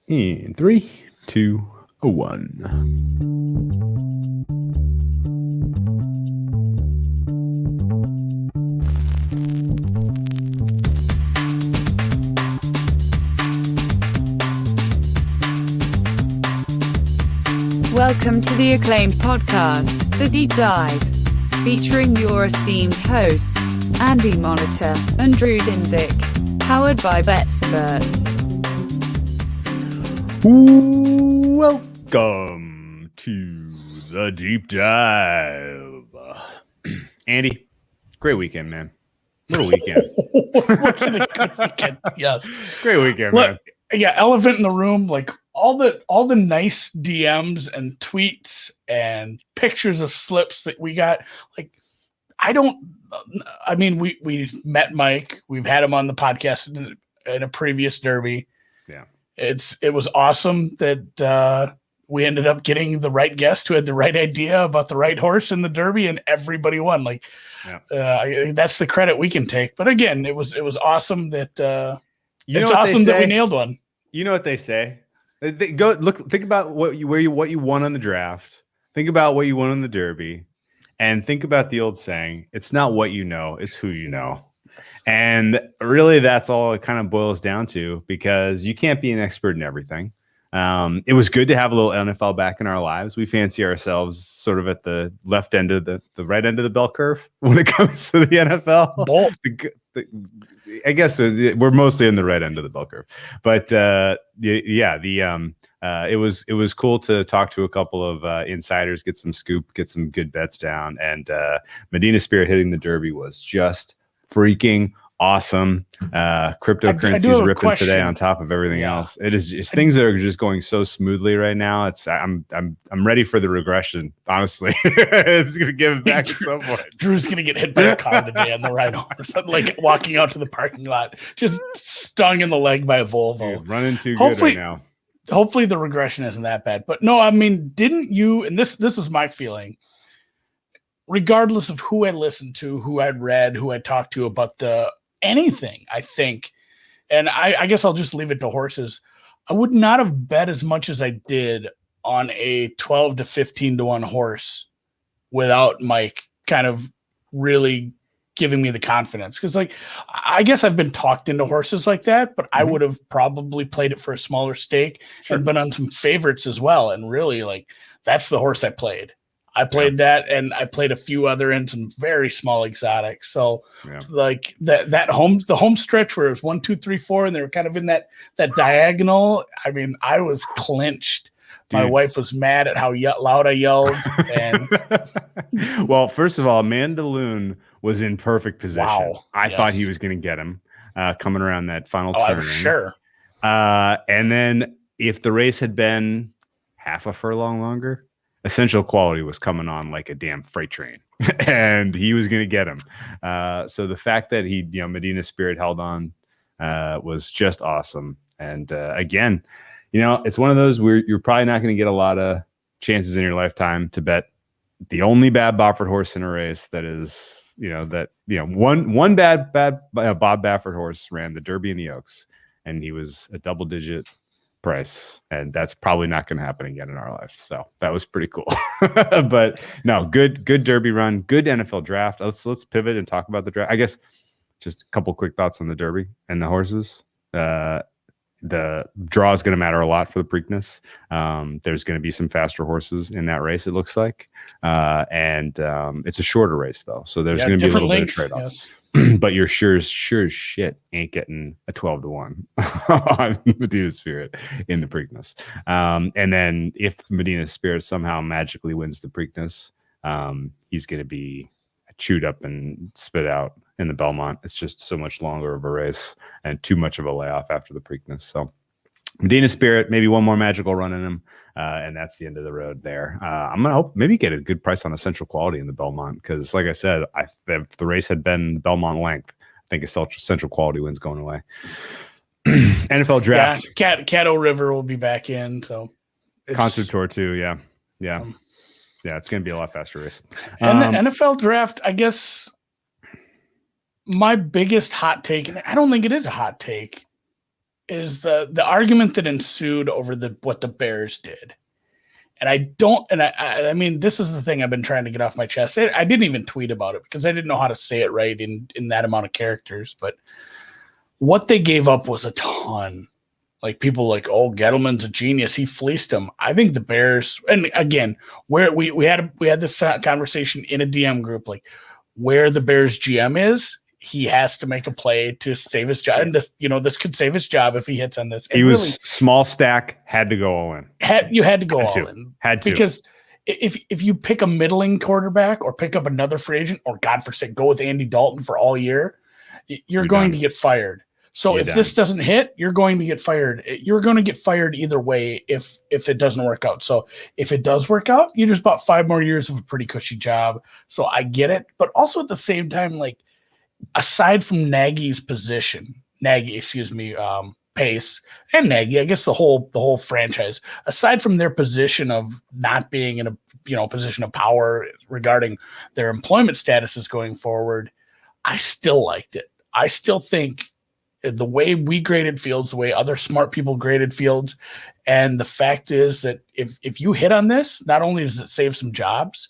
In 3, 2, 1. Welcome to the acclaimed podcast, The Deep Dive, featuring your esteemed hosts, Andy Monitor and Drew Dinzik, powered by BetSperts. Welcome to the Deep Dive. Andy, great weekend, man. What a weekend. Wasn't a good weekend? Yes. Great weekend, Look, man. yeah, elephant in the room, like all the nice DMs and tweets and pictures of slips that we got. Like, we met Mike. We've had him on the podcast in a previous derby. Yeah. It was awesome that we ended up getting the right guest who had the right idea about the right horse in the derby, and everybody won. Like, that's the credit we can take. But again, it was awesome that it's awesome that we nailed one. You know what they say? Go look. Think about what you won on the draft. Think about what you won on the derby, and think about the old saying: "It's not what you know; it's who you know." And really, that's all it kind of boils down to, because you can't be an expert in everything. It was good to have a little NFL back in our lives. We fancy ourselves sort of at the left end of the right end of the bell curve when it comes to the NFL. I guess we're mostly in the right end of the bell curve, but it was cool to talk to a couple of insiders, get some scoop, get some good bets down, and Medina Spirit hitting the Derby was just freaking awesome. Cryptocurrency is ripping today on top of everything else. It's things that are just going so smoothly right now. I'm ready for the regression, honestly. It's gonna give it back at some point. Drew's gonna get hit by a car today on the ride home, or something, like walking out to the parking lot, just stung in the leg by a Volvo. Dude, running too good right now. Hopefully the regression isn't that bad. But no, I mean, didn't you, and this is my feeling, regardless of who I listened to, who I'd read, who I talked to about anything, I think, and I guess I'll just leave it to horses, I would not have bet as much as I did on a 12 to 15 to 1 horse without Mike kind of really giving me the confidence. Because, like, I guess I've been talked into horses like that, but I would have probably played it for a smaller stake and been on some favorites as well. And really, like, that's the horse I played. I played that, and I played a few other in some very small exotics. So, like the home stretch where it was 1, 2, 3, 4, and they were kind of in that diagonal. I mean, I was clinched. Dude. My wife was mad at how loud I yelled. And well, first of all, Mandaloon was in perfect position. Wow. I thought he was going to get him coming around that final turn. I was sure. And then if the race had been half a furlong longer, Essential Quality was coming on like a damn freight train, and he was going to get him. So the fact that Medina Spirit held on was just awesome. And again, it's one of those where you're probably not going to get a lot of chances in your lifetime to bet the only bad Baffert horse in a race that is, one bad Bob Baffert horse ran the Derby and the Oaks, and he was a double-digit price, and that's probably not going to happen again in our life. So that was pretty cool. But no, good Derby run, good NFL draft. Let's pivot and talk about the draft. I guess just a couple quick thoughts on the Derby and the horses. The draw is going to matter a lot for the Preakness. There's going to be some faster horses in that race, it looks like, and it's a shorter race though, so there's going to be a little bit of trade-off. Yes. But you're sure as shit ain't getting a 12 to 1 on Medina Spirit in the Preakness. And then if Medina Spirit somehow magically wins the Preakness, he's going to be chewed up and spit out in the Belmont. It's just so much longer of a race and too much of a layoff after the Preakness. So Medina Spirit, maybe one more magical run in him, and that's the end of the road there. I'm going to hope maybe get a good price on Essential Quality in the Belmont, because like I said, if the race had been Belmont length, I think Essential Quality wins going away. NFL draft. Yeah, Caddo River will be back in. So Concert Tour too, yeah. It's going to be a lot faster race. And the NFL draft, I guess my biggest hot take, and I don't think it is a hot take, is the argument that ensued over what the Bears did. And I mean, this is the thing I've been trying to get off my chest. I didn't even tweet about it because I didn't know how to say it right in that amount of characters. But what they gave up was a ton. Like, people like, oh, Gettleman's a genius. He fleeced him. I think the Bears, and again, where we had this conversation in a DM group, like, where the Bears GM is, he has to make a play to save his job. And this could save his job if he hits on this. And he was small stack, had to go all in. You had to go all in. Had to. Because if you pick a middling quarterback or pick up another free agent, or God forsake, go with Andy Dalton for all year, you're going to get fired. So if this doesn't hit, you're going to get fired. You're going to get fired either way if it doesn't work out. So if it does work out, you just bought 5 more years of a pretty cushy job. So I get it. But also at the same time, like, aside from Pace and Nagy, I guess the whole franchise, aside from their position of not being in a position of power regarding their employment statuses going forward, I still liked it. I still think the way we graded Fields, the way other smart people graded Fields, and the fact is that if you hit on this, not only does it save some jobs,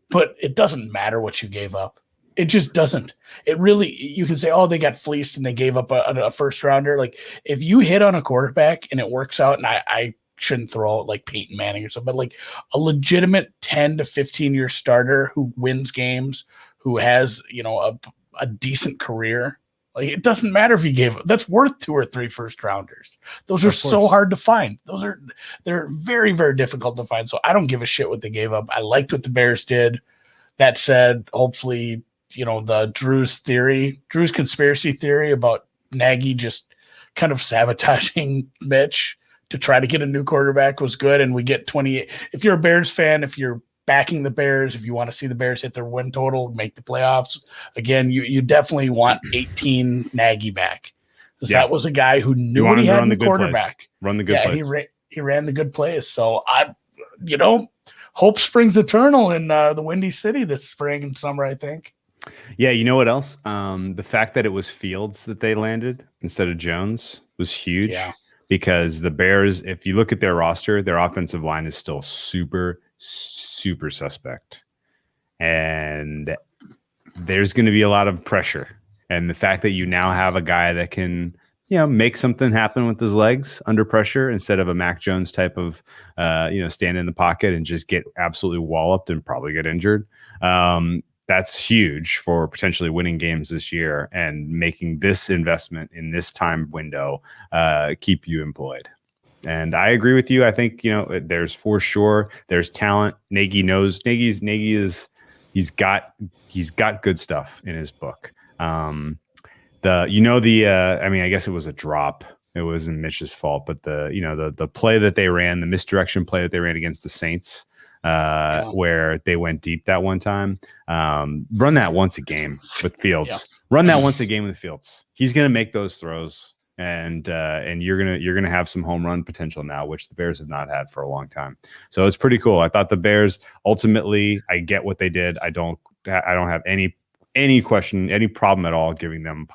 but it doesn't matter what you gave up. It just doesn't. It really, you can say, oh, they got fleeced and they gave up a first rounder. Like, if you hit on a quarterback and it works out, and I shouldn't throw out like Peyton Manning or something, but like a legitimate 10 to 15 year starter who wins games, who has, a decent career. Like, it doesn't matter if you gave – that's worth 2 or 3 first rounders. Those are so hard to find. They're very, very difficult to find. So I don't give a shit what they gave up. I liked what the Bears did. That said, hopefully, the Drew's conspiracy theory about Nagy just kind of sabotaging Mitch to try to get a new quarterback was good. And we get 28. If you're a Bears fan, if you're backing the Bears, if you want to see the Bears hit their win total, make the playoffs, again, you definitely want 18 Nagy back, because that was a guy who knew what he had in the quarterback. Run the good place. He ran the good plays. So hope springs eternal in the Windy City this spring and summer, I think. Yeah, you know what else? The fact that it was Fields that they landed instead of Jones was huge. Yeah. Because the Bears, if you look at their roster, their offensive line is still super, super suspect. And there's going to be a lot of pressure. And the fact that you now have a guy that can, make something happen with his legs under pressure instead of a Mac Jones type of, stand in the pocket and just get absolutely walloped and probably get injured. That's huge for potentially winning games this year and making this investment in this time window keep you employed. And I agree with you. I think, there's for sure, there's talent. Nagy knows he's got good stuff in his book. I guess it was a drop. It wasn't Mitch's fault, but the play that they ran, the misdirection play that they ran against the Saints, where they went deep that one time. Run that once a game with Fields. Yeah. Run that once a game with Fields. He's going to make those throws, and you're gonna have some home run potential now, which the Bears have not had for a long time. So it's pretty cool. I thought the Bears ultimately, I get what they did. I don't have any question, any problem at all giving them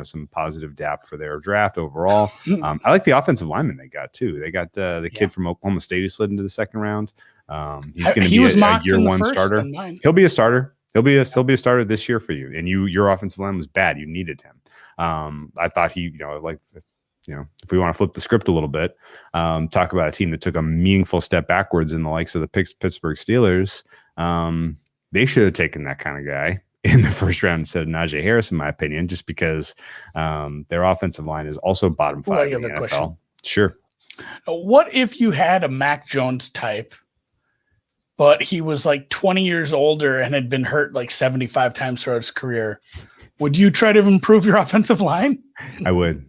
some positive dap for their draft overall. I like the offensive lineman they got too. They got the kid from Oklahoma State who slid into the second round. He's going to be a year one starter. He'll be a starter. He'll be a starter this year for you. And your offensive line was bad. You needed him. I thought he, if we want to flip the script a little bit, talk about a team that took a meaningful step backwards in the likes of the Pittsburgh Steelers. They should have taken that kind of guy in the first round instead of Najee Harris, in my opinion, just because their offensive line is also bottom 5 in the NFL. Question. Sure. What if you had a Mac Jones type, but he was like 20 years older and had been hurt like 75 times throughout his career? Would you try to improve your offensive line? I would.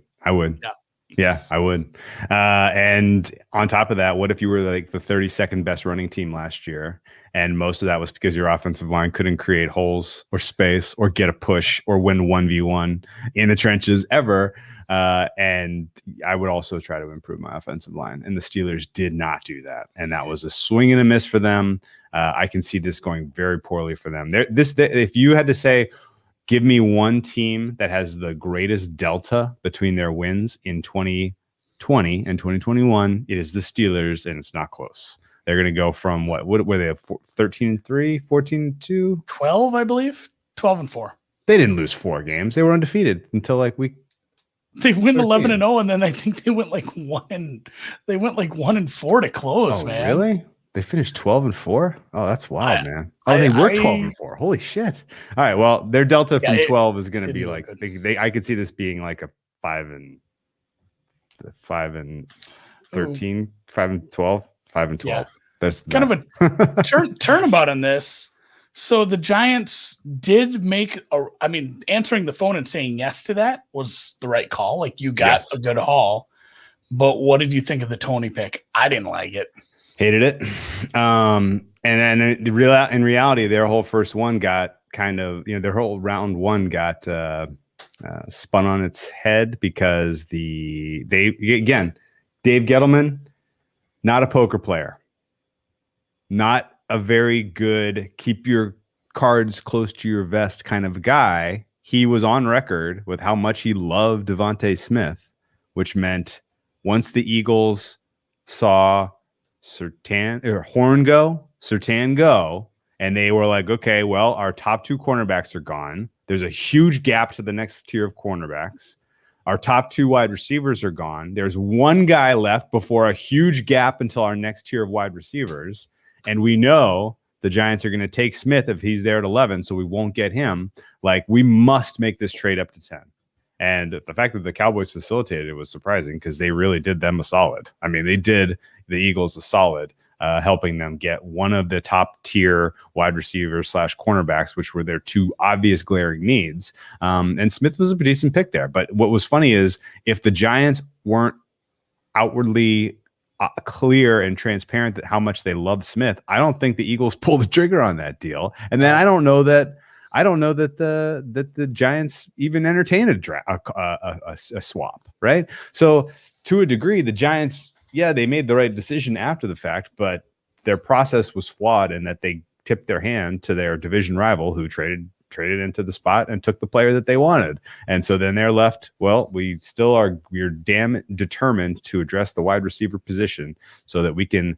Yeah, I would. And on top of that, what if you were like the 32nd best running team last year? And most of that was because your offensive line couldn't create holes or space or get a push or win 1v1 in the trenches ever. And I would also try to improve my offensive line. And the Steelers did not do that. And that was a swing and a miss for them. I can see this going very poorly for them. If you had to say, give me one team that has the greatest delta between their wins in 20 2020 and 2021, it is the Steelers, and it's not close. They're going to go from what were they, 13-3, 14-2? 12, I believe. 12-4. They didn't lose 4 games. They were undefeated until like week. They win 13. 11-0, and then I think they went like 1-4 to close, Oh, man. really? They finished 12-4? Oh, that's wild, man. Oh, I- they were I- 12-4. Holy shit. All right. Well, their delta Yeah, from 12 is going to be didn't like, look good. I could see this being like a 5-13, 5-12, 5-12. Yeah. That's Kind of a turnabout on this. So the Giants did make answering the phone and saying yes to that was the right call. Like, you got Yes. a good haul. But what did you think of the Tony pick? I didn't like it. Hated it. And then in reality, their whole first one got kind of, their whole round one got spun on its head because Dave Gettleman, not a poker player, not a very good keep your cards close to your vest kind of guy. He was on record with how much he loved Devontae Smith, which meant once the Eagles saw Surtain go, and they were like, okay, well, our top 2 cornerbacks are gone. There's a huge gap to the next tier of cornerbacks. Our top 2 wide receivers are gone. There's one guy left before a huge gap until our next tier of wide receivers. And we know the Giants are going to take Smith if he's there at 11, so we won't get him. Like, we must make this trade up to 10. And the fact that the Cowboys facilitated it was surprising because they really did them a solid. I mean, they did the Eagles a solid, helping them get one of the top tier wide receivers / cornerbacks, which were their 2 obvious glaring needs. And Smith was a decent pick there. But what was funny is if the Giants weren't outwardly clear and transparent that how much they love Smith, I don't think the Eagles pulled the trigger on that deal. And then I don't know that the Giants even entertained a swap, right? So to a degree, the Giants, they made the right decision after the fact, but their process was flawed in that they tipped their hand to their division rival who traded into the spot and took the player that they wanted. And so then they're left, well, we're damn determined to address the wide receiver position so that we can,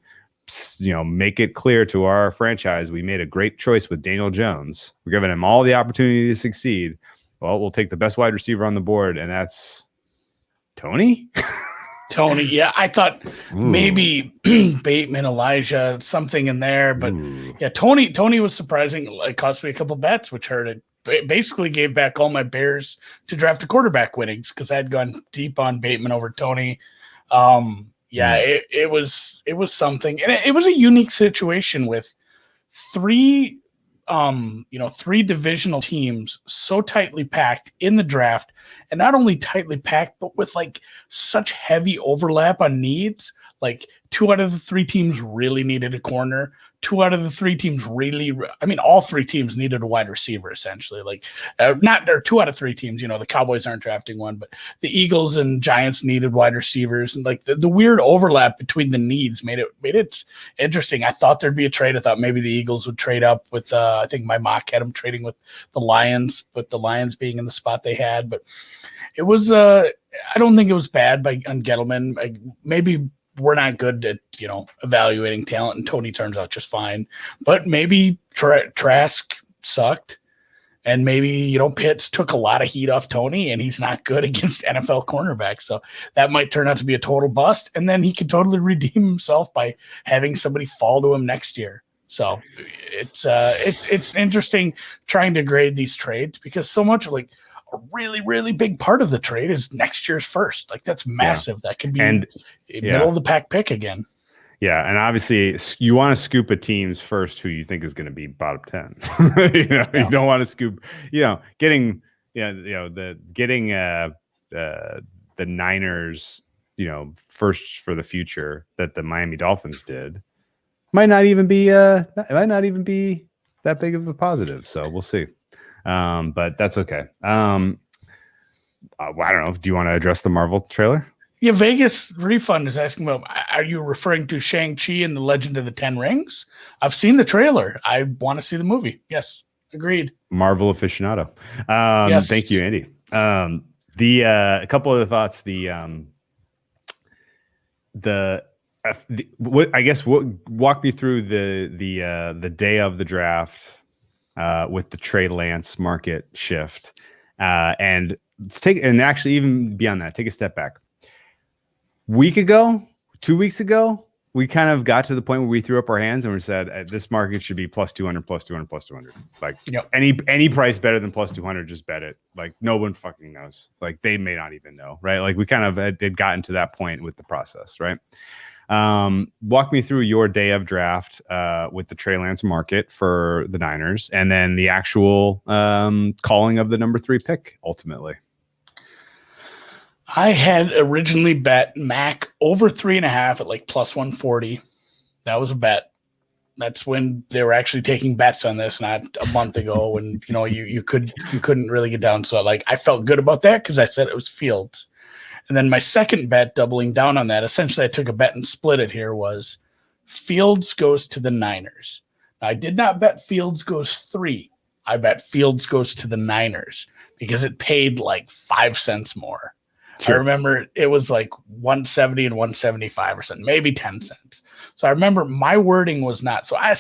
make it clear to our franchise we made a great choice with Daniel Jones. We're giving him all the opportunity to succeed. Well, we'll take the best wide receiver on the board, and that's Tony. Yeah, I thought maybe Bateman, Elijah, something in there, but yeah, Tony was surprising. It cost me a couple bets, which hurt it. Basically gave back all my Bears to draft a quarterback winnings because I had gone deep on Bateman over Tony. It was something, and it was a unique situation with 3 divisional teams so tightly packed in the draft, and not only tightly packed, but with like such heavy overlap on needs. Like 2 out of the 3 teams really needed a corner. 2 out of the 3 teams all 3 teams needed a wide receiver essentially. Like, not there. 2 out of 3 teams. The Cowboys aren't drafting one, but the Eagles and Giants needed wide receivers, and like the weird overlap between the needs made it interesting. I thought there'd be a trade. I thought maybe the Eagles would trade up with. I think my mock had them trading with the Lions, with the Lions being in the spot they had. But it was. I don't think it was bad on Gettleman. Maybe we're not good at, evaluating talent, and Tony turns out just fine. But maybe Trask sucked, and maybe, Pitts took a lot of heat off Tony, and he's not good against NFL cornerbacks. So that might turn out to be a total bust, and then he could totally redeem himself by having somebody fall to him next year. So it's interesting trying to grade these trades because so much like a really, really big part of the trade is next year's first. Like, that's massive. That could be middle of the pack pick again. Yeah, and obviously you want to scoop a team's first who you think is going to be bottom 10. You don't want to scoop, getting the Niners, first for the future that the Miami Dolphins did might not even be that big of a positive. So we'll see. But that's okay. I don't know. Do you want to address the Marvel trailer? Yeah, Vegas Refund is asking about, are you referring to Shang-Chi and the Legend of the Ten Rings? I've seen the trailer. I want to see the movie. Yes, agreed. Marvel aficionado. Yes. Thank you, Andy. A couple of thoughts. walk me through the day of the draft with the Trey Lance market shift, and actually even beyond that, take a step back. Week ago, 2 weeks ago, we kind of got to the point where we threw up our hands and we said this market should be plus 200, plus 200, plus 200. Like any price better than plus 200, just bet it. Like no one fucking knows. Like they may not even know, right? Like we kind of had gotten to that point with the process, right? Walk me through your day of draft with the Trey Lance market for the Niners, and then the actual calling of the number 3 pick ultimately. I had originally bet Mac over 3.5 at like plus 140. That was a bet. That's when they were actually taking bets on this, not a month ago when you couldn't really get down. So like I felt good about that because I said it was Fields. And then my second bet, doubling down on that, essentially I took a bet and split it here, was Fields goes to the Niners. Now, I did not bet Fields goes 3. I bet Fields goes to the Niners because it paid like 5 cents more. Sure. I remember it was like 170 and 175 or something, maybe 10 cents. So I remember my wording was not. So I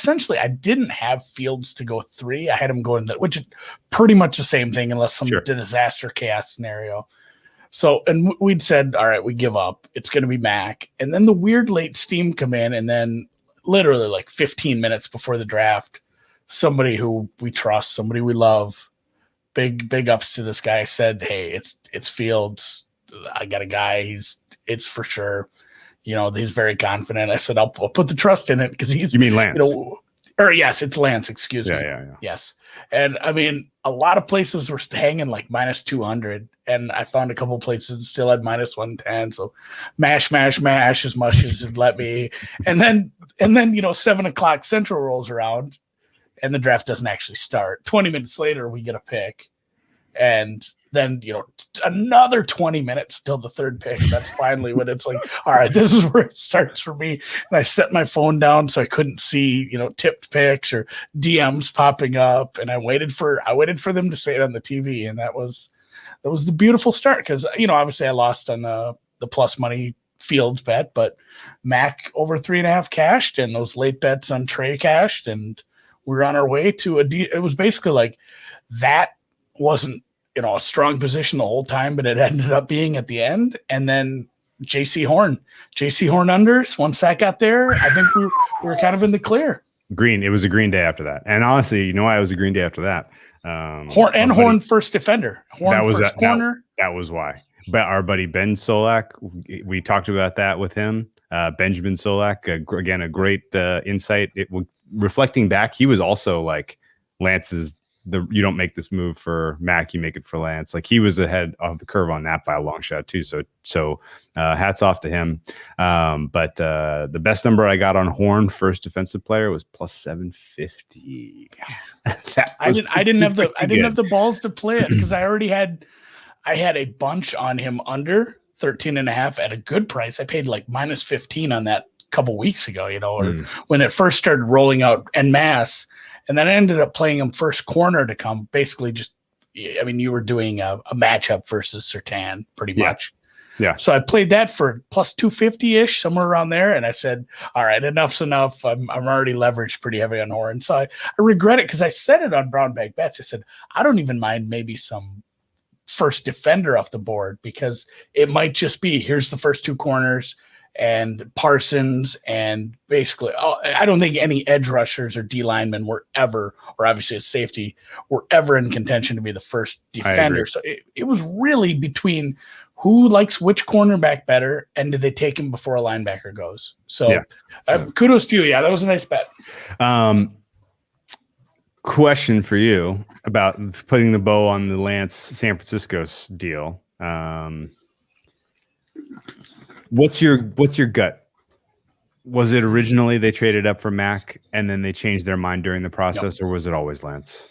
didn't have Fields to go 3. I had him going that, which is pretty much the same thing unless some disaster chaos scenario. So, and we'd said, all right, we give up. It's going to be Mac. And then the weird late steam come in. And then literally like 15 minutes before the draft, somebody who we trust, somebody we love, big ups to this guy, said, hey, it's Fields. I got a guy. It's for sure. He's very confident. I said, I'll put the trust in it because he's. You mean Lance? Yes, it's Lance. Excuse me. Yeah. Yes, and I mean a lot of places were hanging like minus 200, and I found a couple places that still had minus 110. So, mash as much as it let me, and then 7:00 Central rolls around, and the draft doesn't actually start. 20 minutes later, we get a pick. And then, another 20 minutes till the third pick. That's finally when it's like, all right, this is where it starts for me. And I set my phone down so I couldn't see, tipped picks or DMs popping up. And I waited for them to say it on the TV. And that was the beautiful start. Cause obviously I lost on the plus money Fields bet, but Mac over 3.5 cashed, and those late bets on Trey cashed. And we were on our way to it was basically like that. Wasn't a strong position the whole time, but it ended up being at the end. And then JC Horn unders, once that got there, I think we were kind of in the clear. It was a green day after that. And honestly, why it was a green day after that? Horn first defender. Corner. That was why. But our buddy Ben Solak, we talked about that with him. Benjamin Solak, again, a great insight. Reflecting back, he was also like Lance's. You don't make this move for Mac, you make it for Lance. Like he was ahead of the curve on that by a long shot too. So hats off to him. But the best number I got on Horn first defensive player was plus 750. I didn't have the balls to play it because I had a bunch on him under 13.5 at a good price. I paid like minus 15 on that a couple weeks ago, when it first started rolling out en masse. And then I ended up playing him first corner to come. Basically, you were doing a matchup versus Surtain pretty much. Yeah. So I played that for plus 250-ish, somewhere around there. And I said, all right, enough's enough. I'm already leveraged pretty heavy on Horn. So I regret it because I said it on Brown Bag Bets. I said, I don't even mind maybe some first defender off the board because it might just be here's the first 2 corners and Parsons, and basically, I don't think any edge rushers or D linemen were ever, or obviously a safety, were ever in contention to be the first defender. So it was really between who likes which cornerback better, and do they take him before a linebacker goes. So kudos to you. Yeah, that was a nice bet. Question for you about putting the bow on the Lance San Francisco deal. What's your gut? Was it originally they traded up for Mac and then they changed their mind during the process, or was it always Lance?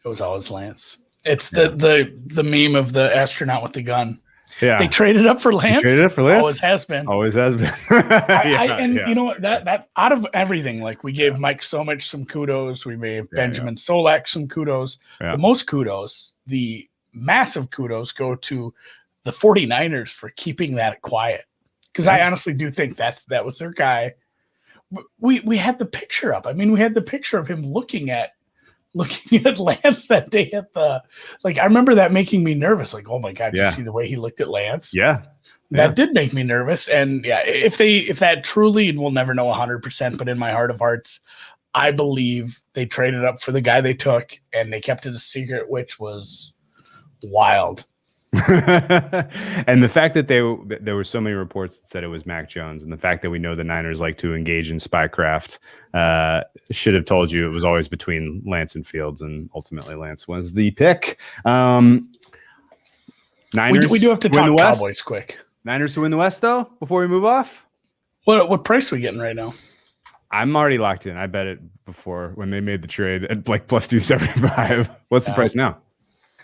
It was always Lance. It's the meme of the astronaut with the gun. Yeah, they traded up for Lance. Always has been. You know what? That out of everything, like we gave Mike Somich some kudos, we gave Benjamin Solak some kudos. The most kudos, the massive kudos, go to the 49ers for keeping that quiet. because I honestly do think that was their guy. We had the picture up. I mean, we had the picture of him looking at Lance that day at the, like, I remember that making me nervous. Like, oh my God, you see the way he looked at Lance? Yeah. That did make me nervous. And yeah, if that truly, and we'll never know 100%, but in my heart of hearts, I believe they traded up for the guy they took and they kept it a secret, which was wild. And the fact that there were so many reports that said it was Mac Jones, and the fact that we know the Niners like to engage in spycraft, should have told you it was always between Lance and Fields, and ultimately Lance was the pick. Niners. We do have to talk Cowboys quick. Niners to win the West, though. Before we move off, what price are we getting right now? I'm already locked in. I bet it before when they made the trade at like plus 275. What's the price now?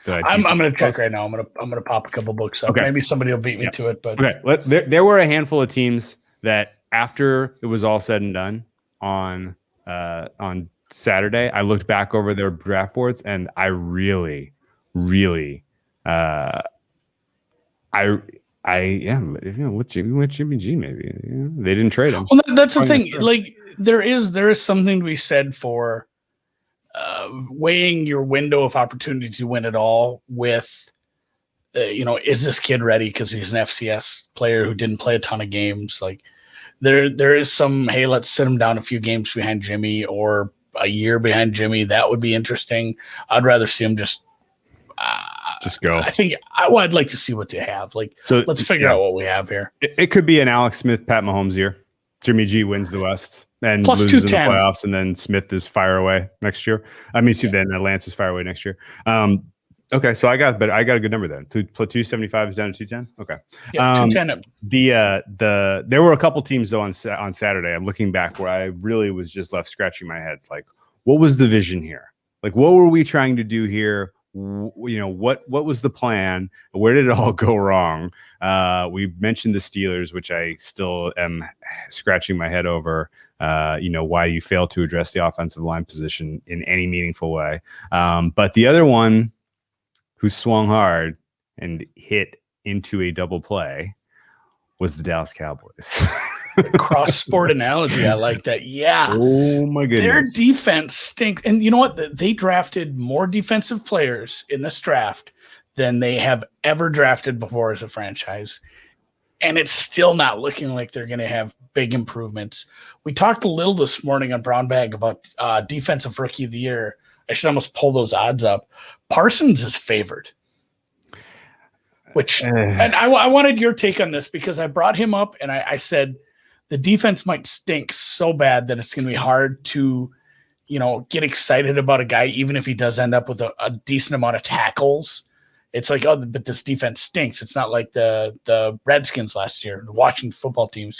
I'm going to check right now. I'm going to pop a couple books up. Okay. Maybe somebody will beat me to it. But okay, there were a handful of teams that after it was all said and done on Saturday, I looked back over their draft boards and I really, really, with Jimmy G maybe they didn't trade him. Well, that's the thing. Like there is something to be said for weighing your window of opportunity to win it all with, is this kid ready? Because he's an FCS player who didn't play a ton of games. Like there is some, hey, let's sit him down a few games behind Jimmy or a year behind Jimmy. That would be interesting. I'd rather see him just go. I think I'd like to see what they have. Like, so let's figure out what we have here. It could be an Alex Smith, Pat Mahomes year. Jimmy G wins the West and plus loses in the playoffs, and then Smith is fire away next year. Then Lance is fire away next year. Okay, so I got a good number then. 275 is down to 210. Okay, yeah, 210. There were a couple teams though on Saturday. I'm looking back where I really was just left scratching my head. It's like, what was the vision here? Like, what were we trying to do here? What was the plan? Where did it all go wrong? We mentioned the Steelers, which I still am scratching my head over. Why you failed to address the offensive line position in any meaningful way. But the other one who swung hard and hit into a double play was the Dallas Cowboys. Cross sport analogy. I like that. Yeah. Oh my goodness. Their defense stinks. And you know what? They drafted more defensive players in this draft than they have ever drafted before as a franchise. And it's still not looking like they're going to have big improvements. We talked a little this morning on Brown Bag about defensive rookie of the year. I should almost pull those odds up. Parsons is favored. And I wanted your take on this because I brought him up and I said, the defense might stink so bad that it's going to be hard to, get excited about a guy, even if he does end up with a decent amount of tackles. It's like, oh, but this defense stinks. It's not like the Redskins last year, the Washington football team,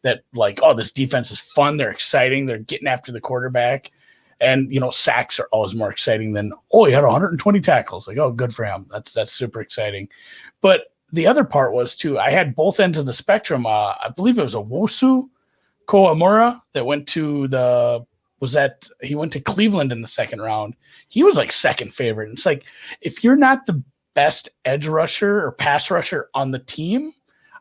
that like, oh, this defense is fun. They're exciting. They're getting after the quarterback. And, sacks are always more exciting than, oh, he had 120 tackles. Like, oh, good for him. That's super exciting. But the other part was, too, I had both ends of the spectrum. I believe it was Owusu Koamura that went to he went to Cleveland in the second round. He was like second favorite. And it's like, if you're not the best edge rusher or pass rusher on the team,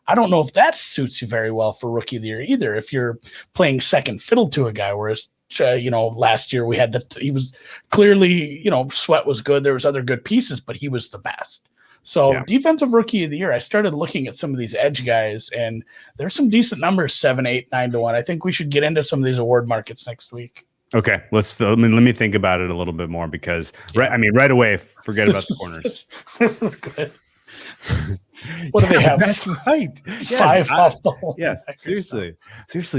I don't know if that suits you very well for rookie of the year either. If you're playing second fiddle to a guy, whereas last year we had he was clearly, Sweat was good. There was other good pieces, but he was the best. So defensive rookie of the year, I started looking at some of these edge guys, and there's some decent numbers, 7, 8, 9 to 1. I think we should get into some of these award markets next week. Okay, let me think about it a little bit more because right away, forget about the corners. This is good. What do they have? That's right. Yes, 5 off the whole. Yes, seriously.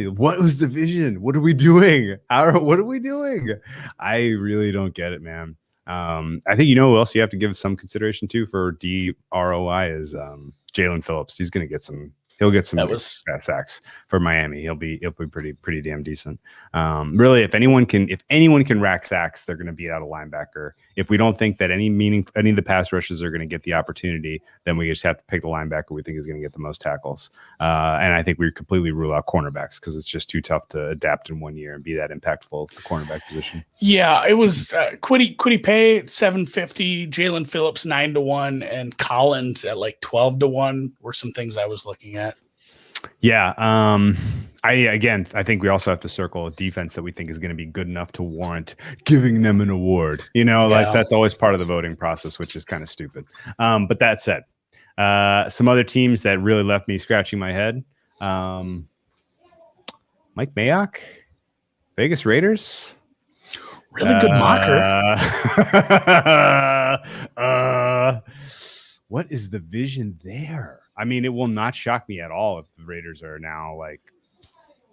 What was the vision? What are we doing? What are we doing? I really don't get it, man. I think who else you have to give some consideration to for DROI is Jalen Phillips. He's going to get some. He'll get some sacks for Miami. He'll be pretty damn decent. Really, if anyone can rack sacks, they're going to beat out a linebacker. If we don't think that any of the pass rushes are going to get the opportunity, then we just have to pick the linebacker we think is going to get the most tackles. And I think we completely rule out cornerbacks because it's just too tough to adapt in 1 year and be that impactful at the cornerback position. Yeah, it was Kwity Paye 750, Jalen Phillips 9 to 1, and Collins at like 12 to 1 were some things I was looking at. Yeah. I think we also have to circle a defense that we think is going to be good enough to warrant giving them an award. Like that's always part of the voting process, which is kind of stupid. But that said, some other teams that really left me scratching my head. Mike Mayock, Vegas Raiders. Really good mocker. What is the vision there? I mean, it will not shock me at all if the Raiders are now like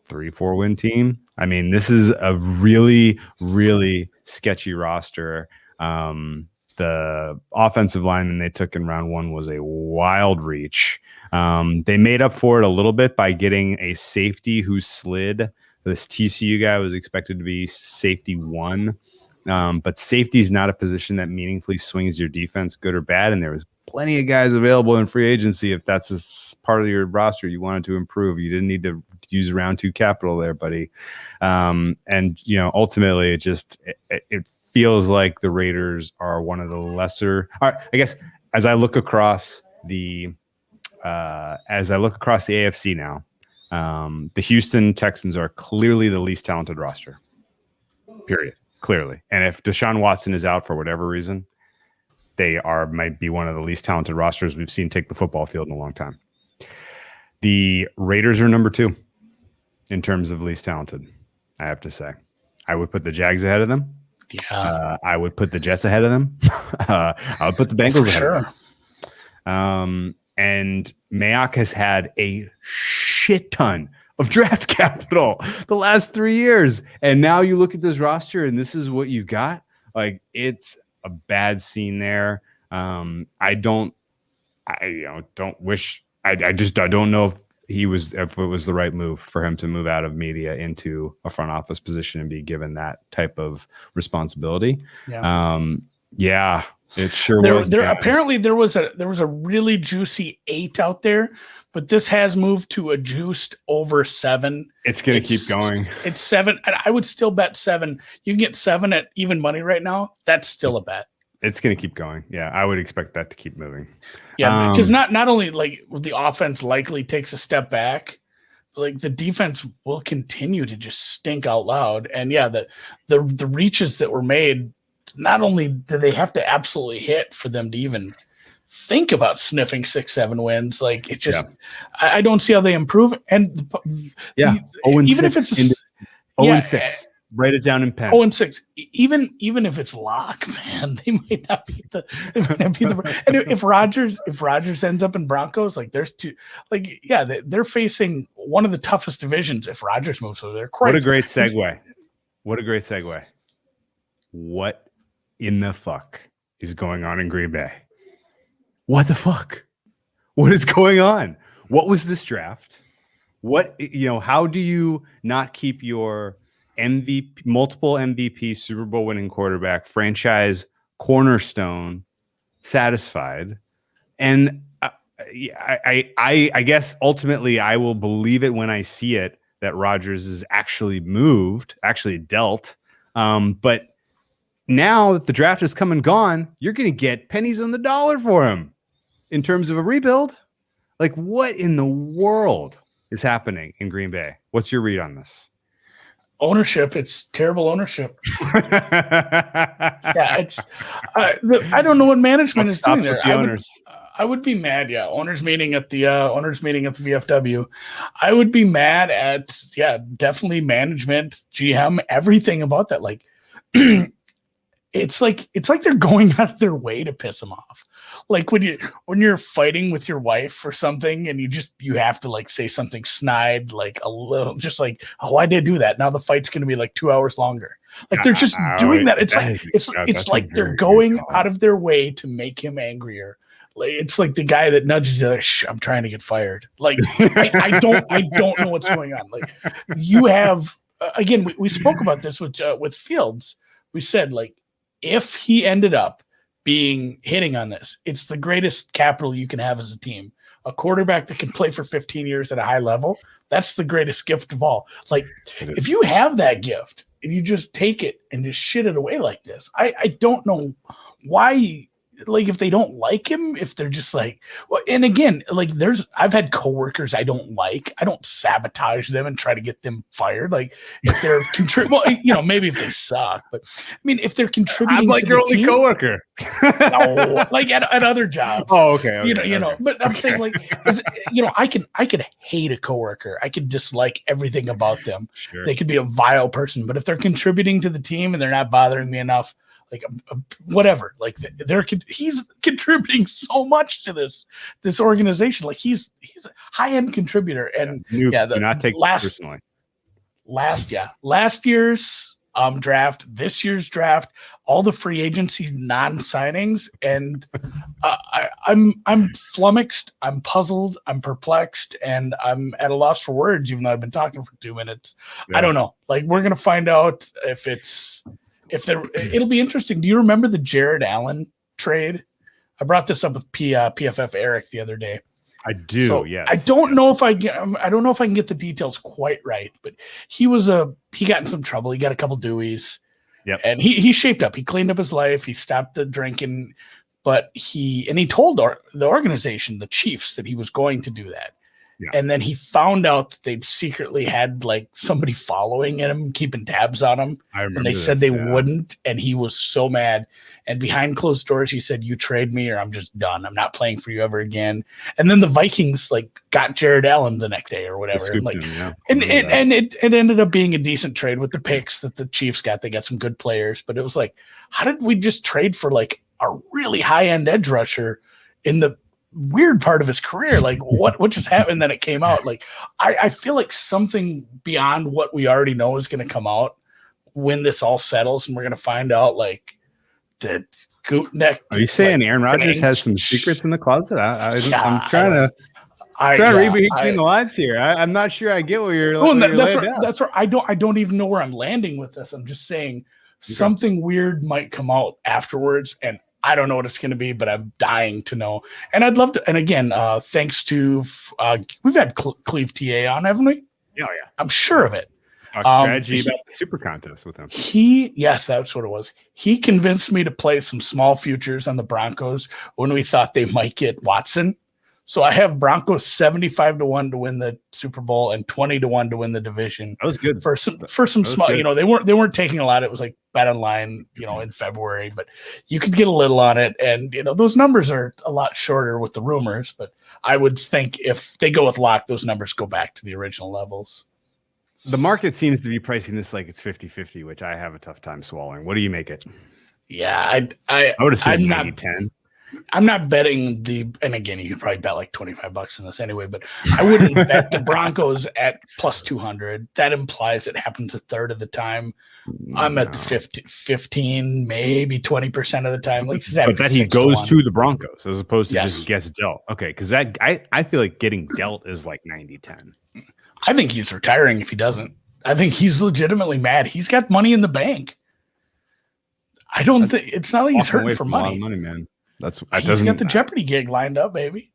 3-4 win team. I mean, this is a really, really sketchy roster. The offensive lineman they took in round 1 was a wild reach. They made up for it a little bit by getting a safety who slid. This TCU guy was expected to be safety 1. But safety is not a position that meaningfully swings your defense, good or bad. And there was plenty of guys available in free agency. If that's a part of your roster you wanted to improve, you didn't need to use round 2 capital there, buddy. And ultimately, it feels like the Raiders are one of the lesser. I guess as I look across the AFC now, the Houston Texans are clearly the least talented roster. Period. Clearly. And if Deshaun Watson is out for whatever reason, they might be one of the least talented rosters we've seen take the football field in a long time. The Raiders are number 2 in terms of least talented, I have to say. I would put the Jags ahead of them. Yeah. I would put the Jets ahead of them. I would put the Bengals ahead of them. And Mayock has had a shit ton of draft capital the last 3 years. And now you look at this roster and this is what you got. Like, it's a bad scene there. I don't know if it was the right move for him to move out of media into a front office position and be given that type of responsibility. Yeah. It sure was. Apparently there was a really juicy 8 out there, but this has moved to a juiced over 7. It's going to keep going. It's 7. And I would still bet 7. You can get 7 at even money right now. That's still a bet. It's going to keep going. Yeah, I would expect that to keep moving. Yeah, because not only like the offense likely takes a step back, like the defense will continue to just stink out loud. And yeah, the reaches that were made, not only do they have to absolutely hit for them to even think about sniffing 6-7 wins, like it just, I don't see how they improve. And even if it's 0-6, write it down in pen. 0-6, even if it's lock, man, they might not be the. And if Rodgers ends up in Broncos, like there's two, like they're facing one of the toughest divisions if Rodgers moves over there. What a great segue! What a great segue! What in the fuck is going on in Green Bay? What the fuck? What is going on? What was this draft? How do you not keep your MVP, multiple MVP, Super Bowl winning quarterback, franchise cornerstone satisfied? And I guess ultimately I will believe it when I see it that Rodgers is actually dealt. But now that the draft has come and gone, you're going to get pennies on the dollar for him in terms of a rebuild. Like, what in the world is happening in Green Bay? What's your read on this? Ownership. It's terrible ownership. It's. I don't know what management is doing there. I would be mad. Yeah, owners meeting at the VFW. I would be mad at definitely management, GM, everything about that. Like, it's like they're going out of their way to piss them off. Like when you're fighting with your wife or something and you have to like say something snide, like a little, just like, oh, why did I do that? Now the fight's going to be like 2 hours longer. Like they're just doing that. It's like they're going out of their way to make him angrier. Like it's like the guy that nudges you, like, shh, I'm trying to get fired. Like I don't know what's going on. Like you have again, we spoke about this with Fields. We said like if he ended up hitting on this, it's the greatest capital you can have as a team. A quarterback that can play for 15 years at a high level, that's the greatest gift of all. Like if you have that gift and you just take it and just shit it away like this, I don't know why like if they don't like him, if they're just like, well, and again, like I've had coworkers I don't like. I don't sabotage them and try to get them fired. Like if they're contributing, well, maybe if they suck, but I mean, if they're contributing, I'm like to your the only team, coworker. no, like at other jobs. Oh, okay. You know, but I'm saying like, I could hate a coworker. I could dislike everything about them. Sure. They could be a vile person, but if they're contributing to the team and they're not bothering me enough, like whatever, like he's contributing so much to this organization. Like he's a high-end contributor, and Noobs do not take it personally. Last year's draft, this year's draft, all the free agency non-signings, and I'm flummoxed, I'm puzzled, I'm perplexed, and I'm at a loss for words. Even though I've been talking for 2 minutes, yeah. I don't know. Like we're gonna find out it'll be interesting. Do you remember the Jared Allen trade? I brought this up with PFF Eric the other day. I do. So yes. I don't know if I can get the details quite right, but he got in some trouble. He got a couple Deweys. Yep. And he shaped up. He cleaned up his life. He stopped the drinking, but he told the organization, the Chiefs, that he was going to do that. Yeah. And then he found out that they'd secretly had like somebody following him, keeping tabs on him. I remember. And they said they wouldn't. And he was so mad. And behind closed doors, he said, "You trade me or I'm just done. I'm not playing for you ever again." And then the Vikings like got Jared Allen the next day or whatever. And, like, and it ended up being a decent trade with the picks that the Chiefs got. They got some good players, but it was like, how did we just trade for like a really high-end edge rusher in the weird part of his career? Like what just happened? And then it came out. Like I feel like something beyond what we already know is going to come out when this all settles, and we're going to find out like that Gootneck. Are you saying Aaron Rodgers has some secrets in the closet? I'm trying to read between the lines here. I'm not sure I get where you're. Well, that's where I don't even know where I'm landing with this. I'm just saying something weird might come out afterwards, and I don't know what it's going to be, but I'm dying to know. And I'd love to. And again, thanks to we've had Cleve TA on, haven't we? Yeah. I'm sure of it. Strategy about the super contest with him. Yes, that's what it was. He convinced me to play some small futures on the Broncos when we thought they might get Watson. So I have Broncos 75-1 to win the Super Bowl and 20-1 to win the division. That was good for some small. Good. They weren't taking a lot. It was like bet online, in February, but you could get a little on it. And those numbers are a lot shorter with the rumors. But I would think if they go with lock, those numbers go back to the original levels. The market seems to be pricing this like it's 50-50, which I have a tough time swallowing. What do you make it? Yeah, I would have said 90-10. I'm not betting and again, you could probably bet like $25 in this anyway, but I wouldn't bet the Broncos at plus 200. That implies it happens a third of the time. I'm at 15, maybe 20% of the time. Like but that he goes to the Broncos as opposed to just gets dealt. Okay, because I feel like getting dealt is like 90-10. I think he's retiring if he doesn't. I think he's legitimately mad. He's got money in the bank. I don't think it's not like he's hurting for money. A lot of money, man. He's got the Jeopardy gig lined up, baby.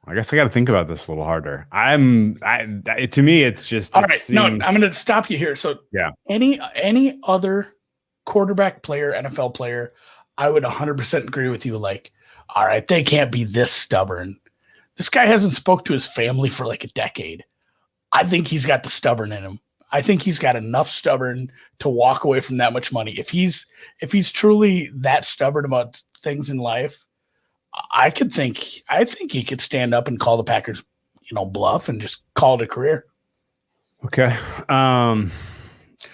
I guess I got to think about this a little harder. To me, it's just all right. No, I'm going to stop you here. So, yeah, any other quarterback player, NFL player, I would 100% agree with you. Like, all right, they can't be this stubborn. This guy hasn't spoke to his family for like a decade. I think he's got the stubborn in him. I think he's got enough stubborn to walk away from that much money. If he's truly that stubborn about things in life, I think he could stand up and call the Packers, bluff and just call it a career. Okay.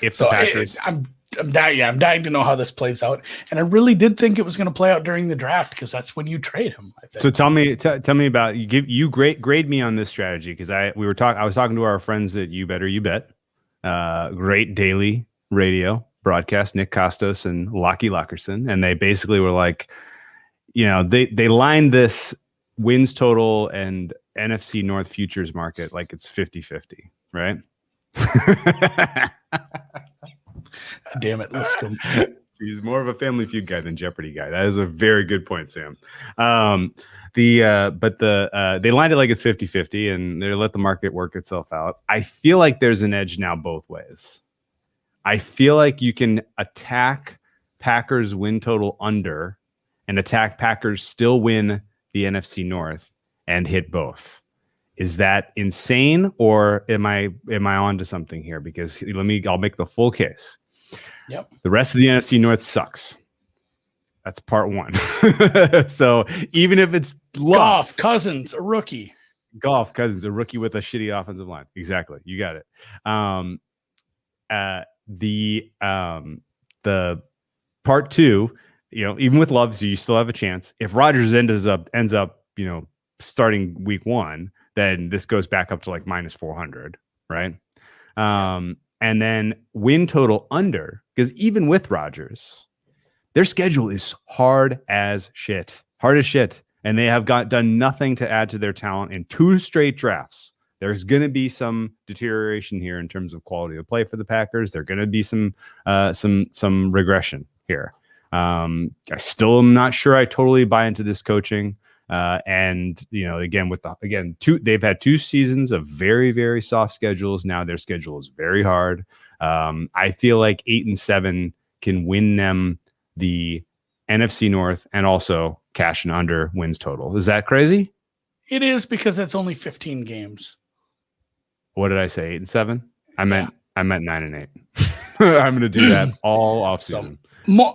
If the Packers, I'm dying to know how this plays out, and I really did think it was going to play out during the draft because that's when you trade him. I think. So tell me about grade me on this strategy because I was talking to our friends at You Better You Bet, great daily radio broadcast, Nick Costos and Lockie Lockerson, and they basically were like, they lined this wins total and NFC North futures market like it's 50-50, right? Damn it, let's go. He's more of a Family Feud guy than Jeopardy guy. That is a very good point, Sam. They lined it like it's 50-50 and they let the market work itself out. I feel like there's an edge now both ways. I feel like you can attack Packers win total under and attack Packers still win the NFC North and hit both. Is that insane, or am I on to something here? Because I'll make the full case. Yep. The rest of the NFC North sucks. That's part one. So even if it's Goff, Cousins, a rookie. Goff, Cousins, a rookie with a shitty offensive line. Exactly. You got it. The part two, even with Love, so you still have a chance. If Rodgers ends up, starting week one, then this goes back up to like minus 400, right? And then win total under, because even with Rodgers, their schedule is hard as shit. And they have done nothing to add to their talent in 2 straight drafts. There's going to be some deterioration here in terms of quality of play for the Packers. There's going to be some regression here. I still am not sure I totally buy into this coaching. And they've had 2 seasons of very, very soft schedules. Now their schedule is very hard. I feel like 8-7 can win them the NFC North and also cash and under wins total. Is that crazy? It is, because it's only 15 games. What did I say? 8-7? I meant 9-8. I'm going to do that all off season.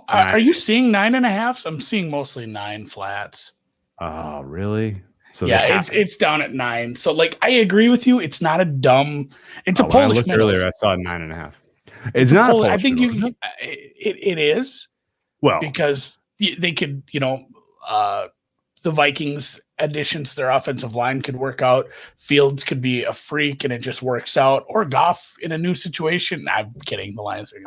Are you seeing 9.5? I'm seeing mostly 9 flats. Oh, really? So yeah, it's down at 9. So like, I agree with you. It's not a dumb. It's a Polish. When I looked earlier, I saw 9.5. It's not. I think it is. Well, because they could, the Vikings additions to their offensive line could work out. Fields could be a freak and it just works out. Or Goff in a new situation. I'm kidding. The Lions are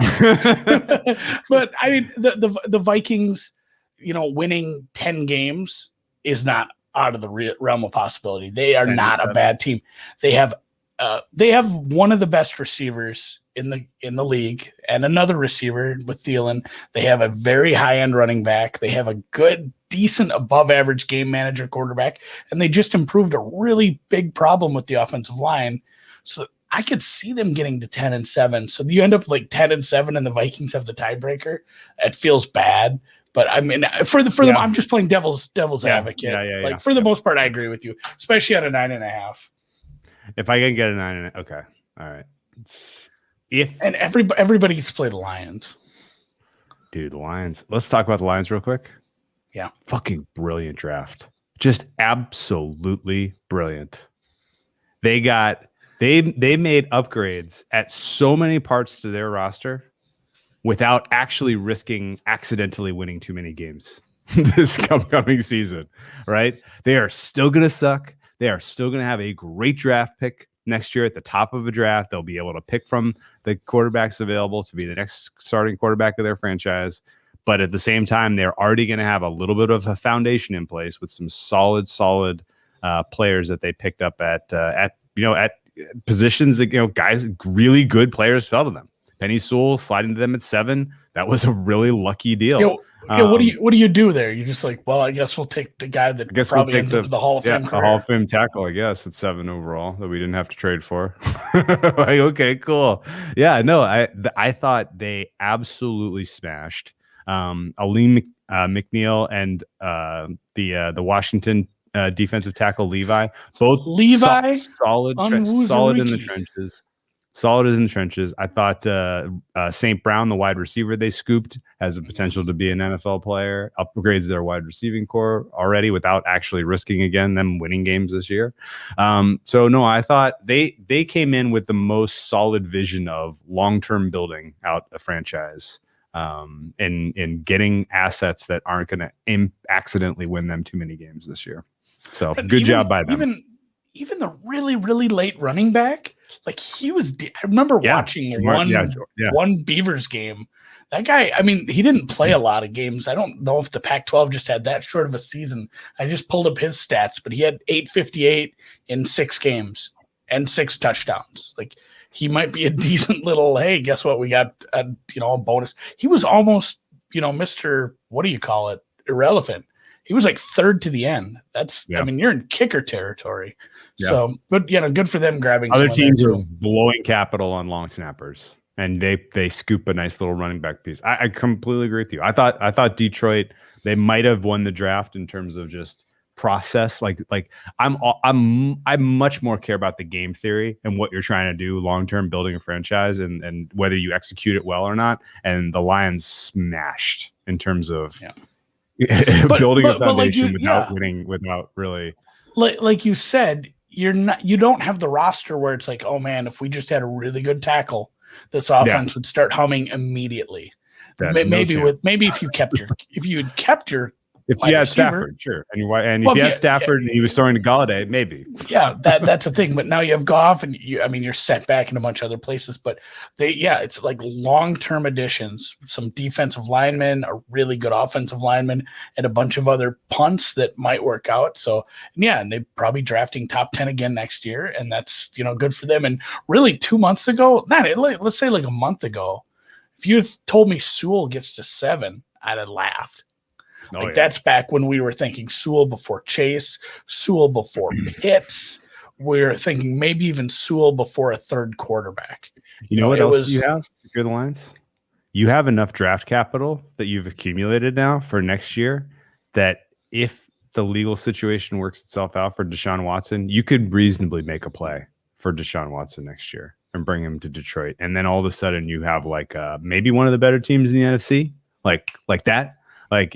but I mean, the Vikings, winning 10 games is not out of the realm of possibility. They are not a bad team. They have one of the best receivers in the league, and another receiver with Thielen. They have a very high-end running back. They have a good, decent, above-average game manager quarterback, and they just improved a really big problem with the offensive line. So I could see them getting to 10-7. So you end up like 10-7, and the Vikings have the tiebreaker. It feels bad, but I mean, for them, I'm just playing devil's advocate. For the most part, I agree with you, especially at a 9.5. If I can get a 9.5, okay, all right. And everybody gets to play the Lions. Dude, the Lions. Let's talk about the Lions real quick. Yeah. Fucking brilliant draft. Just absolutely brilliant. They made upgrades at so many parts to their roster without actually risking accidentally winning too many games this upcoming season, right? They are still going to suck. They are still going to have a great draft pick next year at the top of a draft. They'll be able to pick from the quarterbacks available to be the next starting quarterback of their franchise. But at the same time, they're already going to have a little bit of a foundation in place with some solid players that they picked up at positions that, guys, really good players fell to them. Penny Sewell sliding to them at 7. That was a really lucky deal. What do you do there? You're just like, well, I guess we'll take the guy that probably ends up the Hall of Fame career. The Hall of Fame tackle, I guess, at 7 overall that we didn't have to trade for. Like, okay, cool. Yeah, no, I thought they absolutely smashed Aleem McNeil and the Washington defensive tackle Levi. Both solid in the trenches. Solid in the trenches. I thought St. Brown, the wide receiver they scooped, has the potential to be an NFL player. Upgrades their wide receiving core already without actually risking them winning games this year. So no, I thought they came in with the most solid vision of long-term building out a franchise, and getting assets that aren't going to accidentally win them too many games this year. So good job by them. Even the really, really late running back, like he was. I remember watching one Beavers game. That guy, I mean, he didn't play a lot of games. I don't know if the Pac-12 just had that short of a season. I just pulled up his stats, but he had 858 in 6 games and 6 touchdowns. Like, he might be a decent little, hey, guess what? We got a bonus. He was almost, Mr. What do you call it? Irrelevant. He was like 3rd to the end. I mean, you're in kicker territory. Yeah. So, but good for them grabbing. Other teams are blowing capital on long snappers. and they scoop a nice little running back piece. I completely agree with you. I thought Detroit, they might have won the draft in terms of just process. Like I much more care about the game theory and what you're trying to do long term, building a franchise, and whether you execute it well or not. And the Lions smashed in terms of building a foundation without winning, without really, like you said, you don't have the roster where it's like, oh man, if we just had a really good tackle, this offense would start humming immediately. Maybe if you had kept your if you had Stafford, sure, and if you had Stafford and he was throwing to Galladay, maybe. Yeah, that's a thing. But now you have Goff, and you're set back in a bunch of other places. But it's like long-term additions, some defensive linemen, a really good offensive lineman, and a bunch of other punts that might work out. So and they're probably drafting top 10 again next year, and that's good for them. And really, 2 months ago, let's say like a month ago, if you had told me Sewell gets to 7, I'd have laughed. That's back when we were thinking Sewell before Chase, Sewell before Pitts. We were thinking maybe even Sewell before a third quarterback. You know what else you have? If you're the Lions, you have enough draft capital that you've accumulated now for next year that if the legal situation works itself out for Deshaun Watson, you could reasonably make a play for Deshaun Watson next year and bring him to Detroit. And then all of a sudden you have like maybe one of the better teams in the NFC, like that. Like,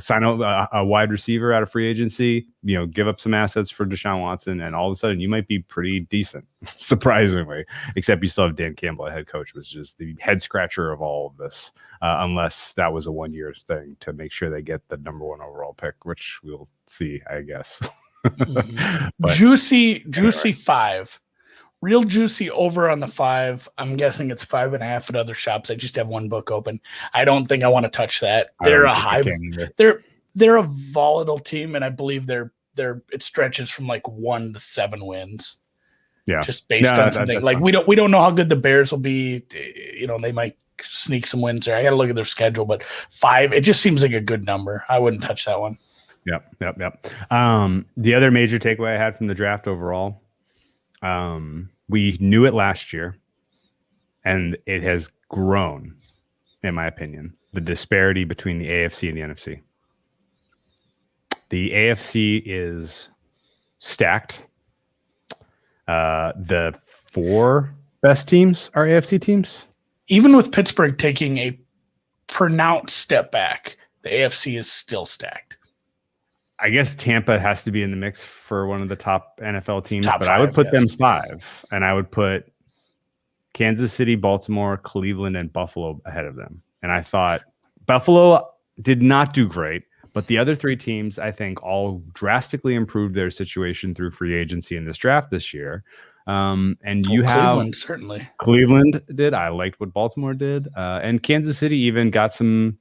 sign a wide receiver out of free agency, give up some assets for Deshaun Watson, and all of a sudden you might be pretty decent, surprisingly, except you still have Dan Campbell, a head coach, which is the head scratcher of all of this, unless that was a 1-year thing to make sure they get the number 1 overall pick, which we'll see, I guess. But, juicy 5. Real juicy over on the 5. I'm guessing it's 5.5 at other shops. I just have one book open. I don't think I want to touch that. They're they're a volatile team, and I believe it stretches from like 1 to 7 wins. Yeah, just based on something like we don't know how good the Bears will be. They might sneak some wins there. I got to look at their schedule, but 5, it just seems like a good number. I wouldn't touch that one. Yep. The other major takeaway I had from the draft overall. We knew it last year, and it has grown, in my opinion, the disparity between the AFC and the NFC. The AFC is stacked. The 4 best teams are AFC teams. Even with Pittsburgh taking a pronounced step back, the AFC is still stacked. I guess Tampa has to be in the mix for one of the top NFL teams, top but 5, I would put them 5, and I would put Kansas City, Baltimore, Cleveland, and Buffalo ahead of them. And I thought Buffalo did not do great, but the other 3 teams, I think, all drastically improved their situation through free agency in this draft this year. And you have Cleveland, certainly. Cleveland did. I liked what Baltimore did. And Kansas City even got some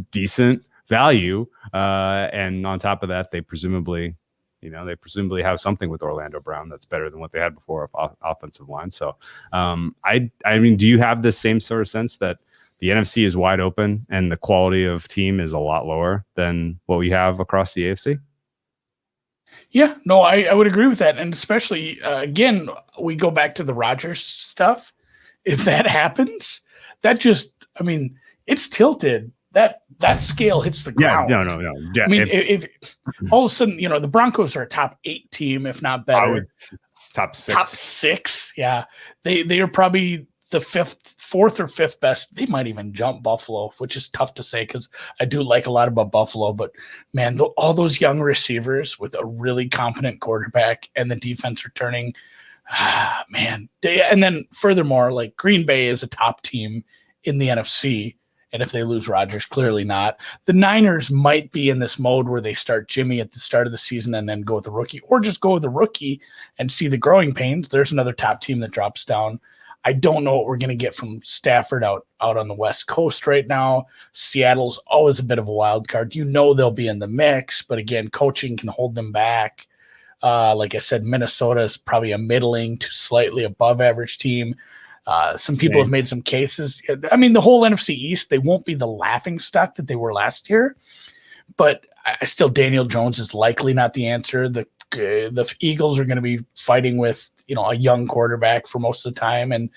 decent value, and on top of that, they presumably have something with Orlando Brown that's better than what they had before of offensive line. So, I mean, do you have the same sort of sense that the NFC is wide open and the quality of team is a lot lower than what we have across the AFC? Yeah, no, I would agree with that, and especially again, we go back to the Rodgers stuff. If that happens, it's tilted. That scale hits the ground. Yeah, no. Yeah, I mean, if all of a sudden, the Broncos are a top 8 team, if not better. Top 6. Top 6, yeah. They are probably the 4th or 5th best. They might even jump Buffalo, which is tough to say because I do like a lot about Buffalo. But, man, all those young receivers with a really competent quarterback and the defense returning, man. And then furthermore, like Green Bay is a top team in the NFC. And if they lose Rodgers, clearly not. The Niners might be in this mode where they start Jimmy at the start of the season and then go with the rookie, or just go with the rookie and see the growing pains. There's another top team that drops down. I don't know what we're going to get from Stafford out on the West Coast right now. Seattle's always a bit of a wild card. They'll be in the mix, but again, coaching can hold them back. Like I said, Minnesota is probably a middling to slightly above average team. Some people have made some cases. I mean, the whole NFC East, they won't be the laughing stock that they were last year, but I still, Daniel Jones is likely not the answer. The the Eagles are going to be fighting with, a young quarterback for most of the time. And,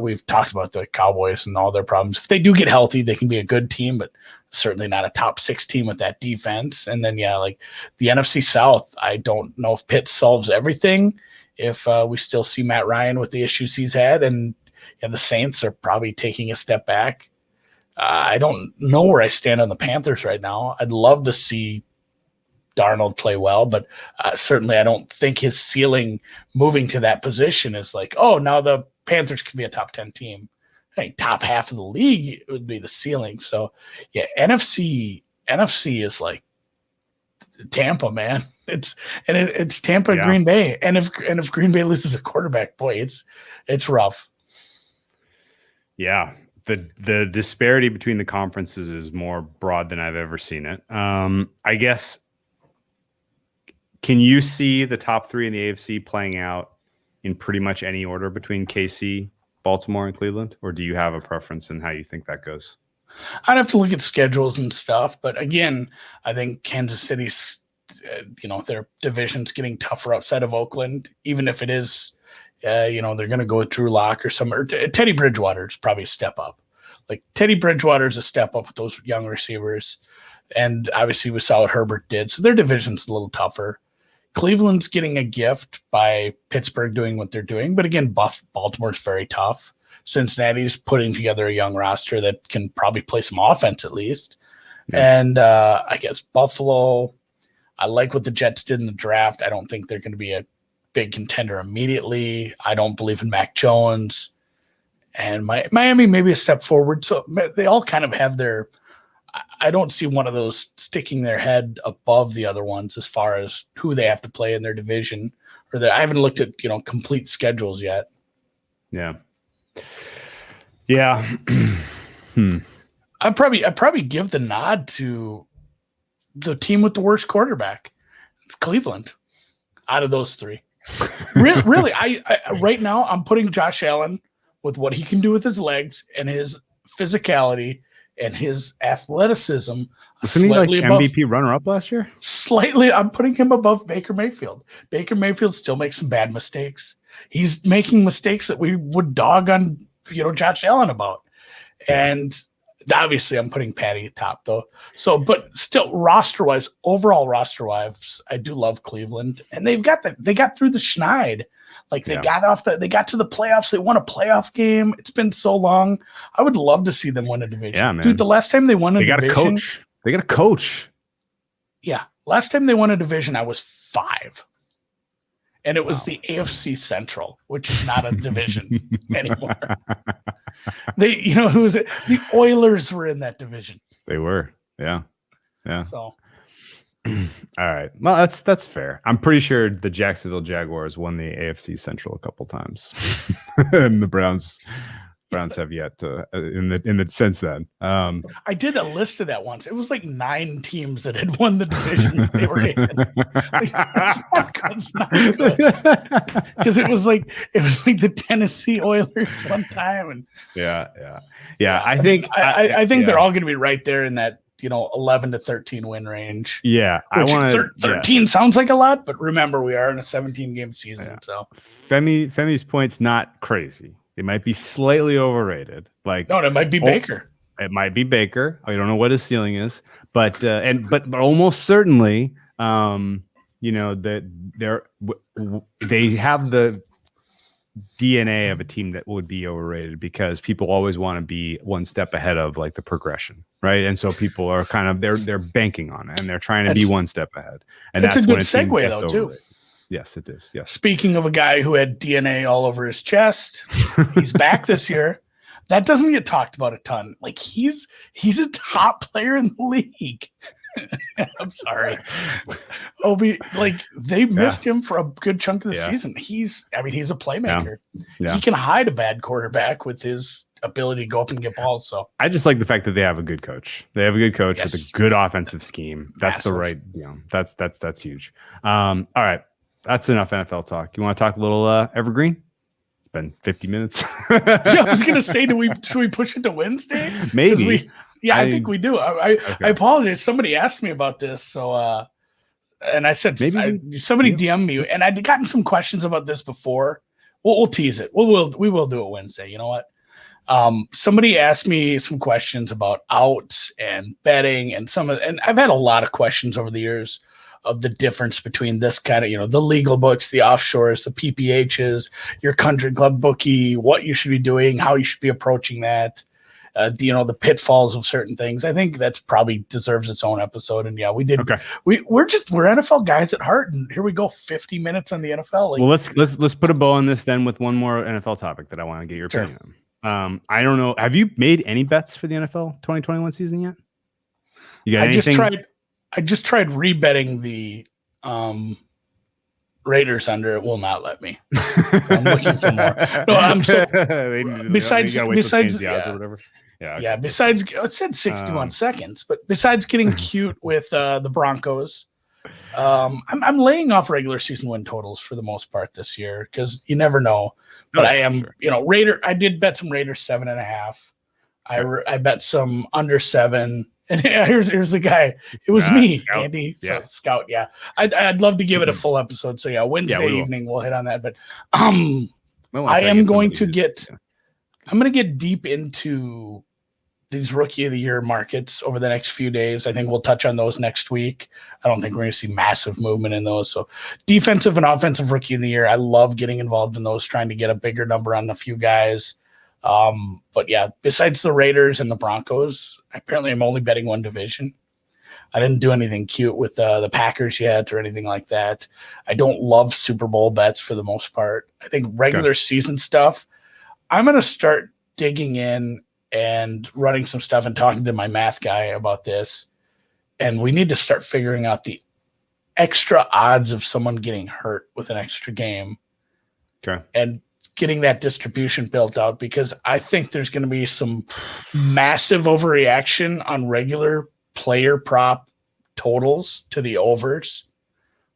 we've talked about the Cowboys and all their problems. If they do get healthy, they can be a good team, but certainly not a top 6 team with that defense. And then, like the NFC South, I don't know if Pitt solves everything, if we still see Matt Ryan with the issues he's had. And the Saints are probably taking a step back. I don't know where I stand on the Panthers right now. I'd love to see Darnold play well, but certainly I don't think his ceiling moving to that position is like, oh, now the Panthers can be a top 10 team. I think top half of the league would be the ceiling. So yeah, NFC is like Tampa, man. It's Tampa, Yeah. Green Bay, and if Green Bay loses a quarterback, boy, it's rough. Yeah. The disparity between the conferences is more broad than I've ever seen it. I guess, can you see the top 3 in the AFC playing out in pretty much any order between KC, Baltimore, and Cleveland? Or do you have a preference in how you think that goes? I'd have to look at schedules and stuff. But again, I think Kansas City's, their division's getting tougher outside of Oakland, even if it is, they're going to go with Drew Lock or Teddy Bridgewater is probably a step up. Like Teddy Bridgewater is a step up with those young receivers. And obviously we saw what Herbert did. So their division's a little tougher. Cleveland's getting a gift by Pittsburgh doing what they're doing. But again, Baltimore's very tough. Cincinnati's putting together a young roster that can probably play some offense at least. Yeah. And I guess Buffalo, I like what the Jets did in the draft. I don't think they're going to be a big contender immediately. I don't believe in Mac Jones. And Miami maybe a step forward. So they all kind of have their – I don't see one of those sticking their head above the other ones as far as who they have to play in their division. I haven't looked at, complete schedules yet. Yeah. Yeah. I'd probably give the nod to the team with the worst quarterback. It's Cleveland out of those 3. Really, I right now I'm putting Josh Allen with what he can do with his legs and his physicality and his athleticism. Wasn't he like MVP runner-up last year? Slightly, I'm putting him above Baker Mayfield. Baker Mayfield still makes some bad mistakes. He's making mistakes that we would dog on, Josh Allen about. And obviously I'm putting Patty at top though. So, but still overall roster-wise, I do love Cleveland. And they got through the schneid. Like they got to the playoffs. They won a playoff game. It's been so long. I would love to see them win a division. Yeah, man. Dude, the last time they won a division. They got a coach. Yeah. Last time they won a division, I was 5. And it was the AFC Central, which is not a division anymore. Who was it? The Oilers were in that division. They were. Yeah. Yeah. So. All right. Well, that's fair. I'm pretty sure the Jacksonville Jaguars won the AFC Central a couple times, and the Browns have yet to in the since then. I did a list of that once. It was like 9 teams that had won the division they were in. It's not good. Because it was like the Tennessee Oilers one time, and yeah. I think they're all going to be right there in that 11 to 13 win range. Yeah, I want 13 sounds like a lot, but remember we are in a 17 game season. Yeah. So Femi's point's not crazy. It might be slightly overrated. No, it might be Baker. It might be Baker. I don't know what his ceiling is, but almost certainly, that they have the DNA of a team that would be overrated because people always want to be one step ahead of like the progression, right? And so people are kind of they're banking on it and they're trying to be one step ahead. And that's a good segue though too. Yes, it is. Yes. Speaking of a guy who had DNA all over his chest, he's back this year. That doesn't get talked about a ton. Like he's a top player in the league. I'm sorry. They missed him for a good chunk of the season. He's a playmaker. Yeah. He can hide a bad quarterback with his ability to go up and get balls. So I just like the fact that they have a good coach. They have a good coach with a good offensive scheme. That's the right, that's huge. All right. That's enough NFL talk. You want to talk a little evergreen? It's been 50 minutes. I was going to say, should we push it to Wednesday? Maybe. I think we do. I apologize. Somebody asked me about this. So And I said, Maybe somebody DM'd me, and I'd gotten some questions about this before. We'll tease it. We will do it Wednesday. You know what? Somebody asked me some questions about outs and betting and and I've had a lot of questions over the years of the difference between this kind of, the legal books, the offshores, the PPHs, your country club bookie, what you should be doing, how you should be approaching that, the pitfalls of certain things. I think that's probably deserves its own episode. And yeah, we did. Okay. We're NFL guys at heart, and here we go, 50 minutes on the NFL. Well, let's put a bow on this then with one more NFL topic that I want to get your opinion on. I don't know. Have you made any bets for the NFL 2021 season yet? You got anything? I just tried rebetting the Raiders under. It will not let me. So I'm looking for more. No, I'm so besides the odds or whatever. Yeah. Yeah. Besides, it said 61 seconds, but besides getting cute with the Broncos, I'm laying off regular season win totals for the most part this year because you never know. But I am, Raider. I did bet some Raiders 7.5. Okay. I bet some under 7. And here's the guy. It was me, Scout. Andy. Yeah. So, Scout. Yeah, I'd love to give it a full episode. So yeah, Wednesday evening we'll hit on that. But I am going to get. I'm going to get deep into these Rookie of the Year markets over the next few days. I think we'll touch on those next week. I don't think we're going to see massive movement in those. So defensive and offensive Rookie of the Year, I love getting involved in those, trying to get a bigger number on a few guys. But yeah, besides the Raiders and the Broncos, apparently I'm only betting one division. I didn't do anything cute with the Packers yet or anything like that. I don't love Super Bowl bets for the most part. I think regular season stuff, I'm going to start digging in and running some stuff and talking to my math guy about this. And we need to start figuring out the extra odds of someone getting hurt with an extra game. Okay. And getting that distribution built out, because I think there's going to be some massive overreaction on regular player prop totals to the overs.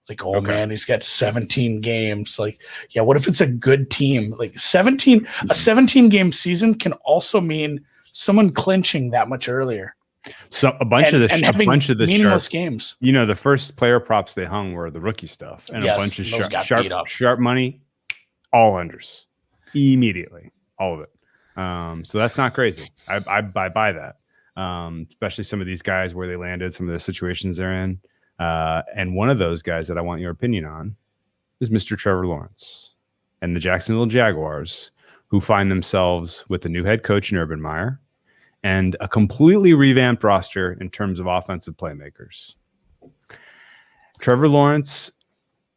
Like, man, he's got 17 games. Like, yeah, what if it's a good team? Like a 17 game season can also mean someone clinching that much earlier. So a bunch of the meaningless games. The first player props they hung were the rookie stuff, and a bunch of sharp money, all unders. Immediately, all of it. So that's not crazy. I buy that, especially some of these guys where they landed, some of the situations they're in. And one of those guys that I want your opinion on is Mr. Trevor Lawrence and the Jacksonville Jaguars, who find themselves with a new head coach in Urban Meyer and a completely revamped roster in terms of offensive playmakers. Trevor Lawrence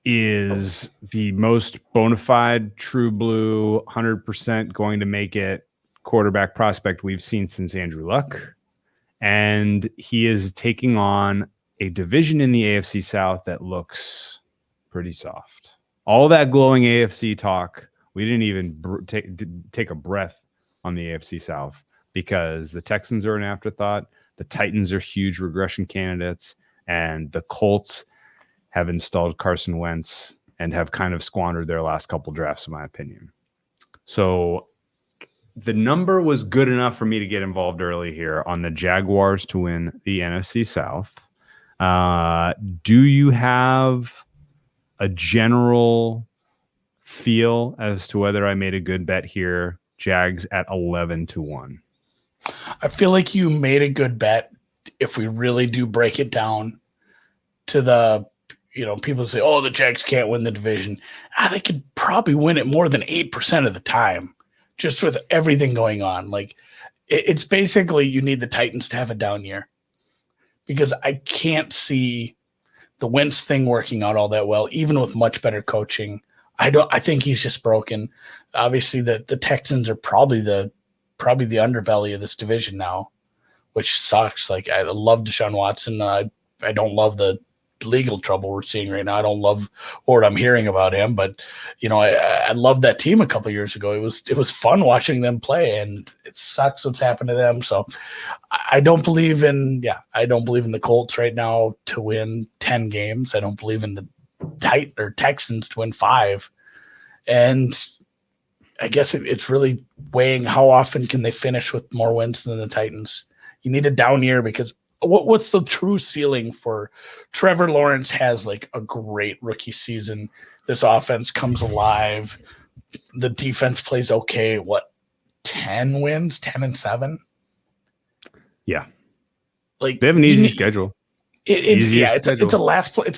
is the most bona fide, true blue, 100% going to make it quarterback prospect we've seen since Andrew Luck. And he is taking on a division in the AFC South that looks pretty soft. All that glowing AFC talk, we didn't even take a breath on the AFC South because the Texans are an afterthought. The Titans are huge regression candidates, and the Colts have installed Carson Wentz and have kind of squandered their last couple drafts, in my opinion. So the number was good enough for me to get involved early here on the Jaguars to win the NFC South. Do you have a general feel as to whether I made a good bet here? Jags at 11-1. I feel like you made a good bet if we really do break it down to the, people say, the Jags can't win the division. They could probably win it more than 8% of the time, just with everything going on. Like, it's basically you need the Titans to have a down year, because I can't see the Wentz thing working out all that well, even with much better coaching. I think he's just broken. Obviously, the Texans are probably the underbelly of this division now, which sucks. Like, I love Deshaun Watson. I don't love the legal trouble we're seeing right now. I don't love what I'm hearing about him, but I loved that team a couple of years ago. It was fun watching them play, and it sucks what's happened to them. So I don't believe in the Colts right now to win 10 games. I don't believe in the Texans to win 5. And I guess it's really weighing how often can they finish with more wins than the Titans. You need a down year, because what's the true ceiling for Trevor Lawrence? Has like a great rookie season. This offense comes alive. The defense plays okay. What, 10 wins, 10-7? Yeah. Like they have an easy schedule. It's a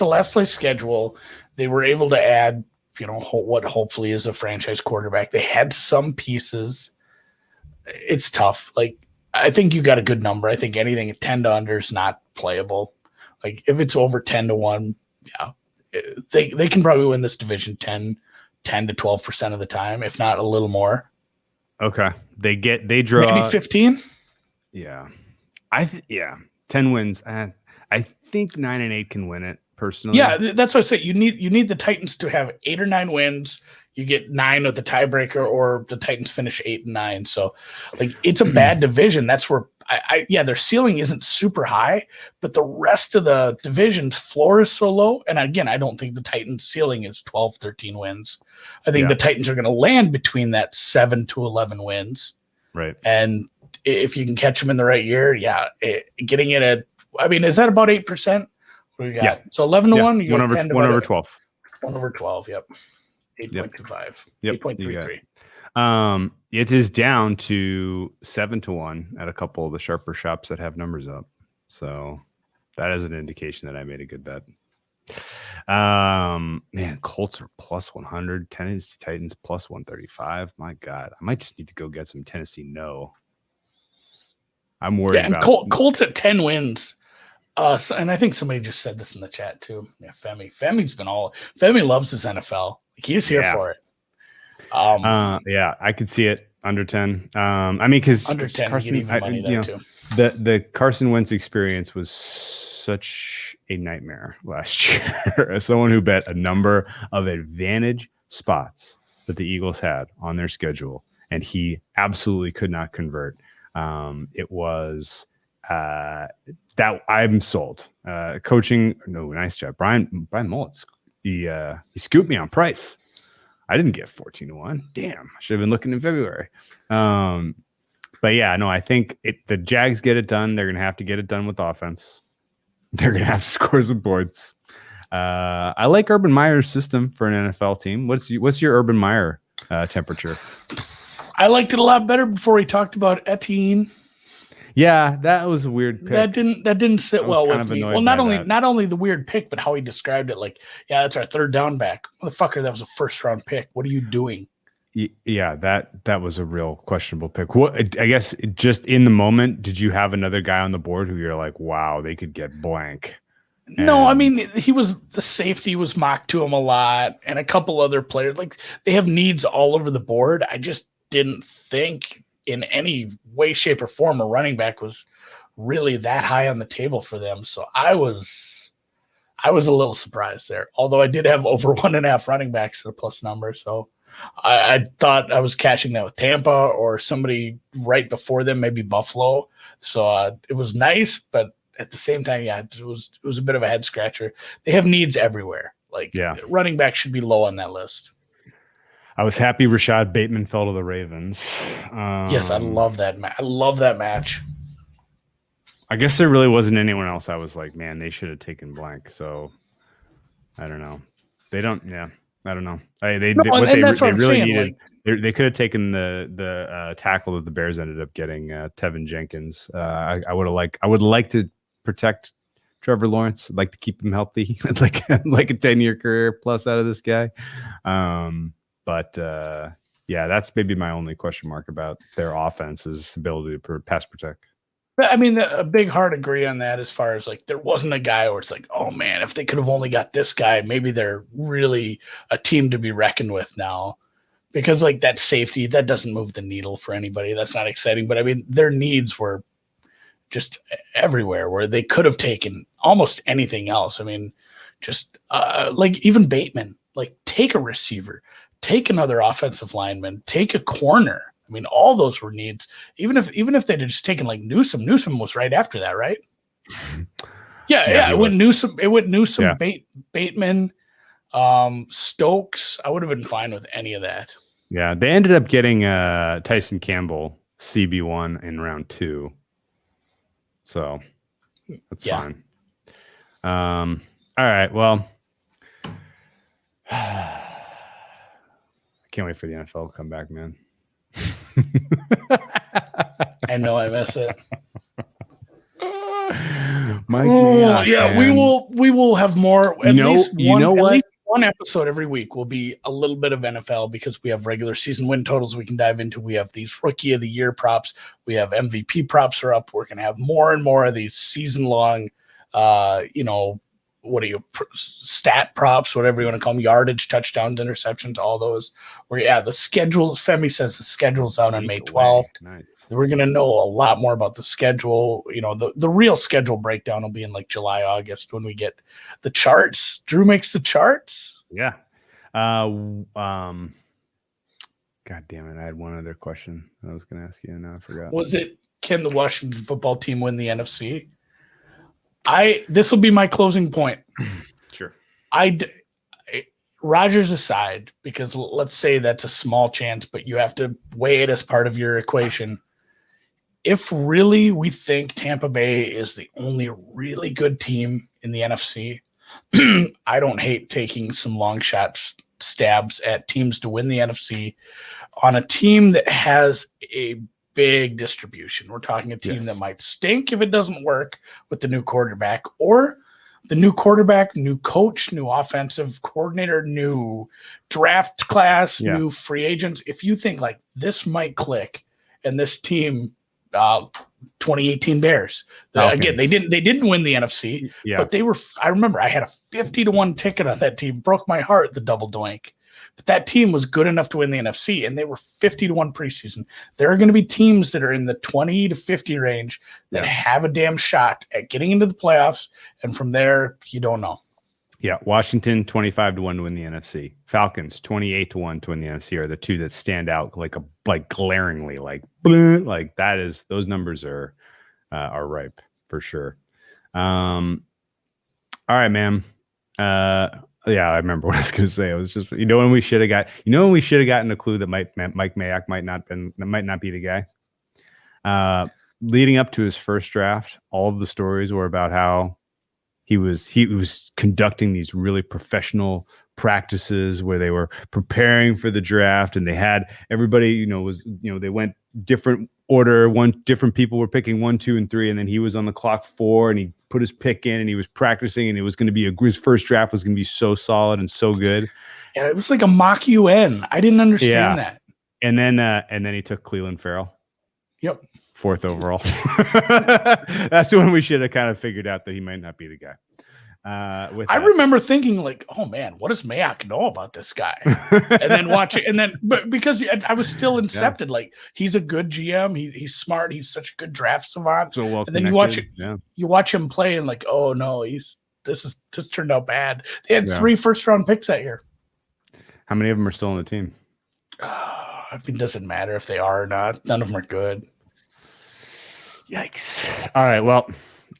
last place schedule. They were able to add, what hopefully is a franchise quarterback. They had some pieces. It's tough. Like, I think you got a good number. I think anything at 10 to under is not playable. Like, if it's over 10-1, yeah, they can probably win this division 10 to 12% of the time, if not a little more. Okay. They draw maybe 15. Yeah. 10 wins. I think 9-8 can win it personally. Yeah, that's what I say. You need the Titans to have 8 or 9 wins. You get 9 with the tiebreaker, or the Titans finish 8-9. So, like, it's a bad division. That's where their ceiling isn't super high, but the rest of the division's floor is so low. And again, I don't think the Titans' ceiling is 12, 13 wins. I think the Titans are going to land between that 7 to 11 wins. Right. And if you can catch them in the right year, getting it at, is that about 8%? What do you got? Yeah. So 11-1, you 1 over 12. 1 over 12, yep. 8.25. Yep. 8.33. It is down to 7-1 at a couple of the sharper shops that have numbers up. So that is an indication that I made a good bet. Man, Colts are plus 100, Tennessee Titans plus 135. My God, I might just need to go get some Tennessee. No, I'm worried about Colts at 10 wins. And I think somebody just said this in the chat too. Yeah, Femi loves his NFL. He's here for it. I could see it under 10. Because under 10, Carson, you get even money there too. The Carson Wentz experience was such a nightmare last year. As someone who bet a number of advantage spots that the Eagles had on their schedule, and he absolutely could not convert. It was that I'm sold. Coaching, no, nice job, Brian Mullins. He scooped me on price. I didn't get 14-1. Damn, I should have been looking in February. But yeah, no, I think the Jags get it done. They're gonna have to get it done with offense. They're gonna have to score some points. I like Urban Meyer's system for an NFL team. What's your Urban Meyer temperature? I liked it a lot better before he talked about Etienne. Yeah, that was a weird pick. That didn't sit well with me. Well, not only the weird pick, but how he described it. Like, yeah, that's our third down back. Motherfucker, that was a first round pick. What are you doing? Yeah, that was a real questionable pick. What, I guess, just in the moment, did you have another guy on the board who you're like, wow, they could get blank? No, the safety was mocked to him a lot, and a couple other players. Like, they have needs all over the board. I just didn't think in any way, shape, or form a running back was really that high on the table for them. So I was a little surprised there. Although I did have over 1.5 running backs at a plus number, so I thought I was catching that with Tampa or somebody right before them, maybe Buffalo. So it was nice, but at the same time, it was a bit of a head scratcher. They have needs everywhere. Like, running back should be low on that list. I was happy Rashad Bateman fell to the Ravens. Yes, I love that match. I love that match. I guess there really wasn't anyone else I was like, man, they should have taken blank. So I don't know. They don't. Yeah, I don't know. They really needed. Like, they could have taken the tackle that the Bears ended up getting, Tevin Jenkins. I would like to protect Trevor Lawrence. I'd like to keep him healthy. like a 10-year career plus out of this guy. But that's maybe my only question mark about their offense's ability to pass protect. A big hard agree on that, as far as like there wasn't a guy where it's like, oh man, if they could have only got this guy, maybe they're really a team to be reckoned with now. Because like that safety, that doesn't move the needle for anybody. That's not exciting. But their needs were just everywhere, where they could have taken almost anything else. Just like even Bateman, like take a receiver. Take another offensive lineman, take a corner. All those were needs. Even if they'd just taken like Newsome. Newsome was right after that, right? Yeah. It went Newsome. Bateman, Stokes. I would have been fine with any of that. Yeah, they ended up getting Tyson Campbell, CB1 in round 2. So That's fine. All right. Well, I can't wait for the NFL to come back, man. I know I miss it. Mike Mayock, yeah, man. we will have more. At least one episode every week will be a little bit of NFL because we have regular season win totals we can dive into. We have these rookie of the year props. We have MVP props are up. We're going to have more and more of these season long, stat props, whatever you want to call them, yardage, touchdowns, interceptions, all those. The schedule, Femi says the schedule's out on May 12th. Nice. We're going to know a lot more about the schedule. The real schedule breakdown will be in like July, August when we get the charts. Drew makes the charts. Yeah. God damn it. I had one other question I was going to ask you and now I forgot. Was it, can the Washington football team win the NFC? This will be my closing point. Sure. Rodgers aside, because let's say that's a small chance, but you have to weigh it as part of your equation. If really we think Tampa Bay is the only really good team in the NFC, I don't hate taking some long shots, stabs at teams to win the NFC on a team that has a big distribution. We're talking a team that might stink if it doesn't work with the new quarterback, or the new quarterback, new coach, new offensive coordinator, new draft class, new free agents. If you think like this might click and this team, 2018 Bears, again, they didn't win the NFC, but they were, I remember I had a 50-1 ticket on that team, broke my heart, the double doink. But that team was good enough to win the NFC, and they were 50-1 preseason. There are going to be teams that are in the 20 to 50 range that have a damn shot at getting into the playoffs, and from there, you don't know. Yeah, Washington 25-1 to win the NFC. Falcons 28-1 to win the NFC are the two that stand out like glaringly, like that is, those numbers are ripe for sure. All right, man. Yeah, I remember what I was going to say. I was just, when we should have gotten a clue that Mike Mayock might not be the guy. Leading up to his first draft, all of the stories were about how he was conducting these really professional practices where they were preparing for the draft, and they had everybody, they went different order. Different people were picking 1, 2, and 3, and then he was on the clock 4, and he put his pick in, and he was practicing, and it was going to be his first draft was going to be so solid and so good. Yeah, it was like a mock UN. I didn't understand that. And then he took Cleveland Farrell. Yep. 4th overall. That's when we should have kind of figured out that he might not be the guy. I remember thinking like, oh man, what does Mayock know about this guy? And then watching, but because I was still incepted, like he's a good GM, he's smart, he's such a good draft savant. So well, and then you watch him play, and like, oh no, this turned out bad. They had 3 first-round picks that year. How many of them are still on the team? It doesn't matter if they are or not. None of them are good. Yikes! All right, well.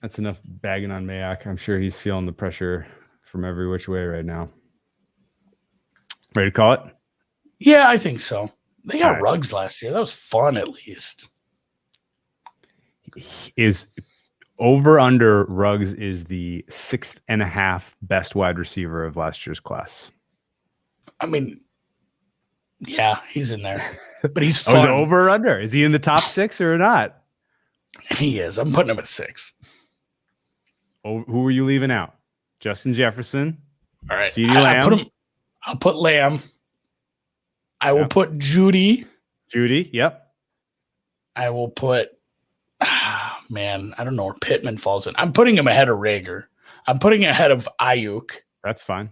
That's enough bagging on Mayock. I'm sure he's feeling the pressure from every which way right now. Ready to call it? Yeah, I think so. They got Ruggs last year. That was fun, at least. Is over under Ruggs is the 6.5 best wide receiver of last year's class. I mean, yeah, he's in there, but he's fun. Is it over or under? Is he in the top 6 or not? He is. I'm putting him at 6. Oh, who are you leaving out? Justin Jefferson. All right. CeeDee Lamb. I'll put Lamb. I will put Judy. Yep. I will put, man, I don't know where Pittman falls in. I'm putting him ahead of Rager. I'm putting him ahead of Ayuk. That's fine.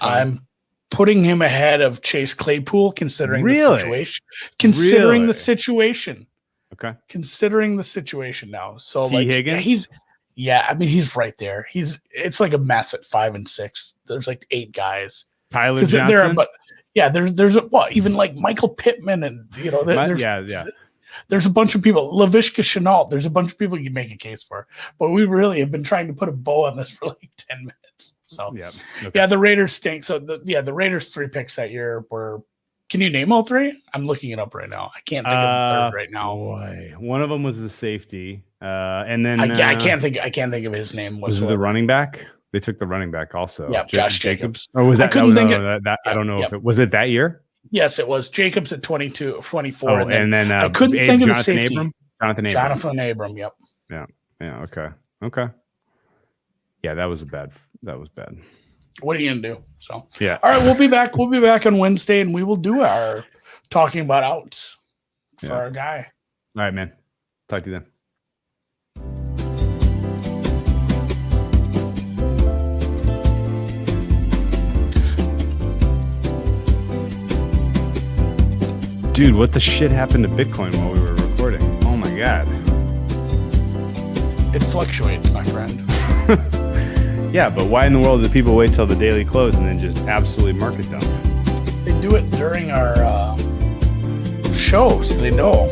I'm putting him ahead of Chase Claypool, considering the situation. The situation. Okay. Considering the situation now. So Higgins? He's right there. It's like a mess at 5 and 6. There's like 8 guys. Tyler Johnson. There's even like Michael Pittman, and there's a bunch of people. Laviska Shenault. There's a bunch of people you can make a case for, but we really have been trying to put a bow on this for like 10 minutes. So the Raiders stink. So the Raiders 3 picks that year were Can you name all three? I'm looking it up right now. I can't think of the third right now. Boy, one of them was the safety, and then I can't think of his name. Was it the running back? They took the running back also. Yeah, Josh Jacobs. Or was that? I couldn't think I don't know if it was it that year. Yes, it was Jacobs at 24. Oh, and then I couldn't think of the Jonathan safety. Abram? Jonathan Abram. Yep. Yeah. Okay. Yeah, that was bad. What are you gonna do? So yeah. All right, we'll be back. We'll be back on Wednesday, and we will do our talking about outs for our guy. All right, man. Talk to you then. Dude, what the shit happened to Bitcoin while we were recording? Oh my god. It fluctuates, my friend. Yeah, but why in the world do people wait till the daily close and then just absolutely market dump? They do it during our show, so they know.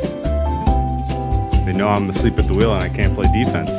They know I'm asleep at the wheel and I can't play defense.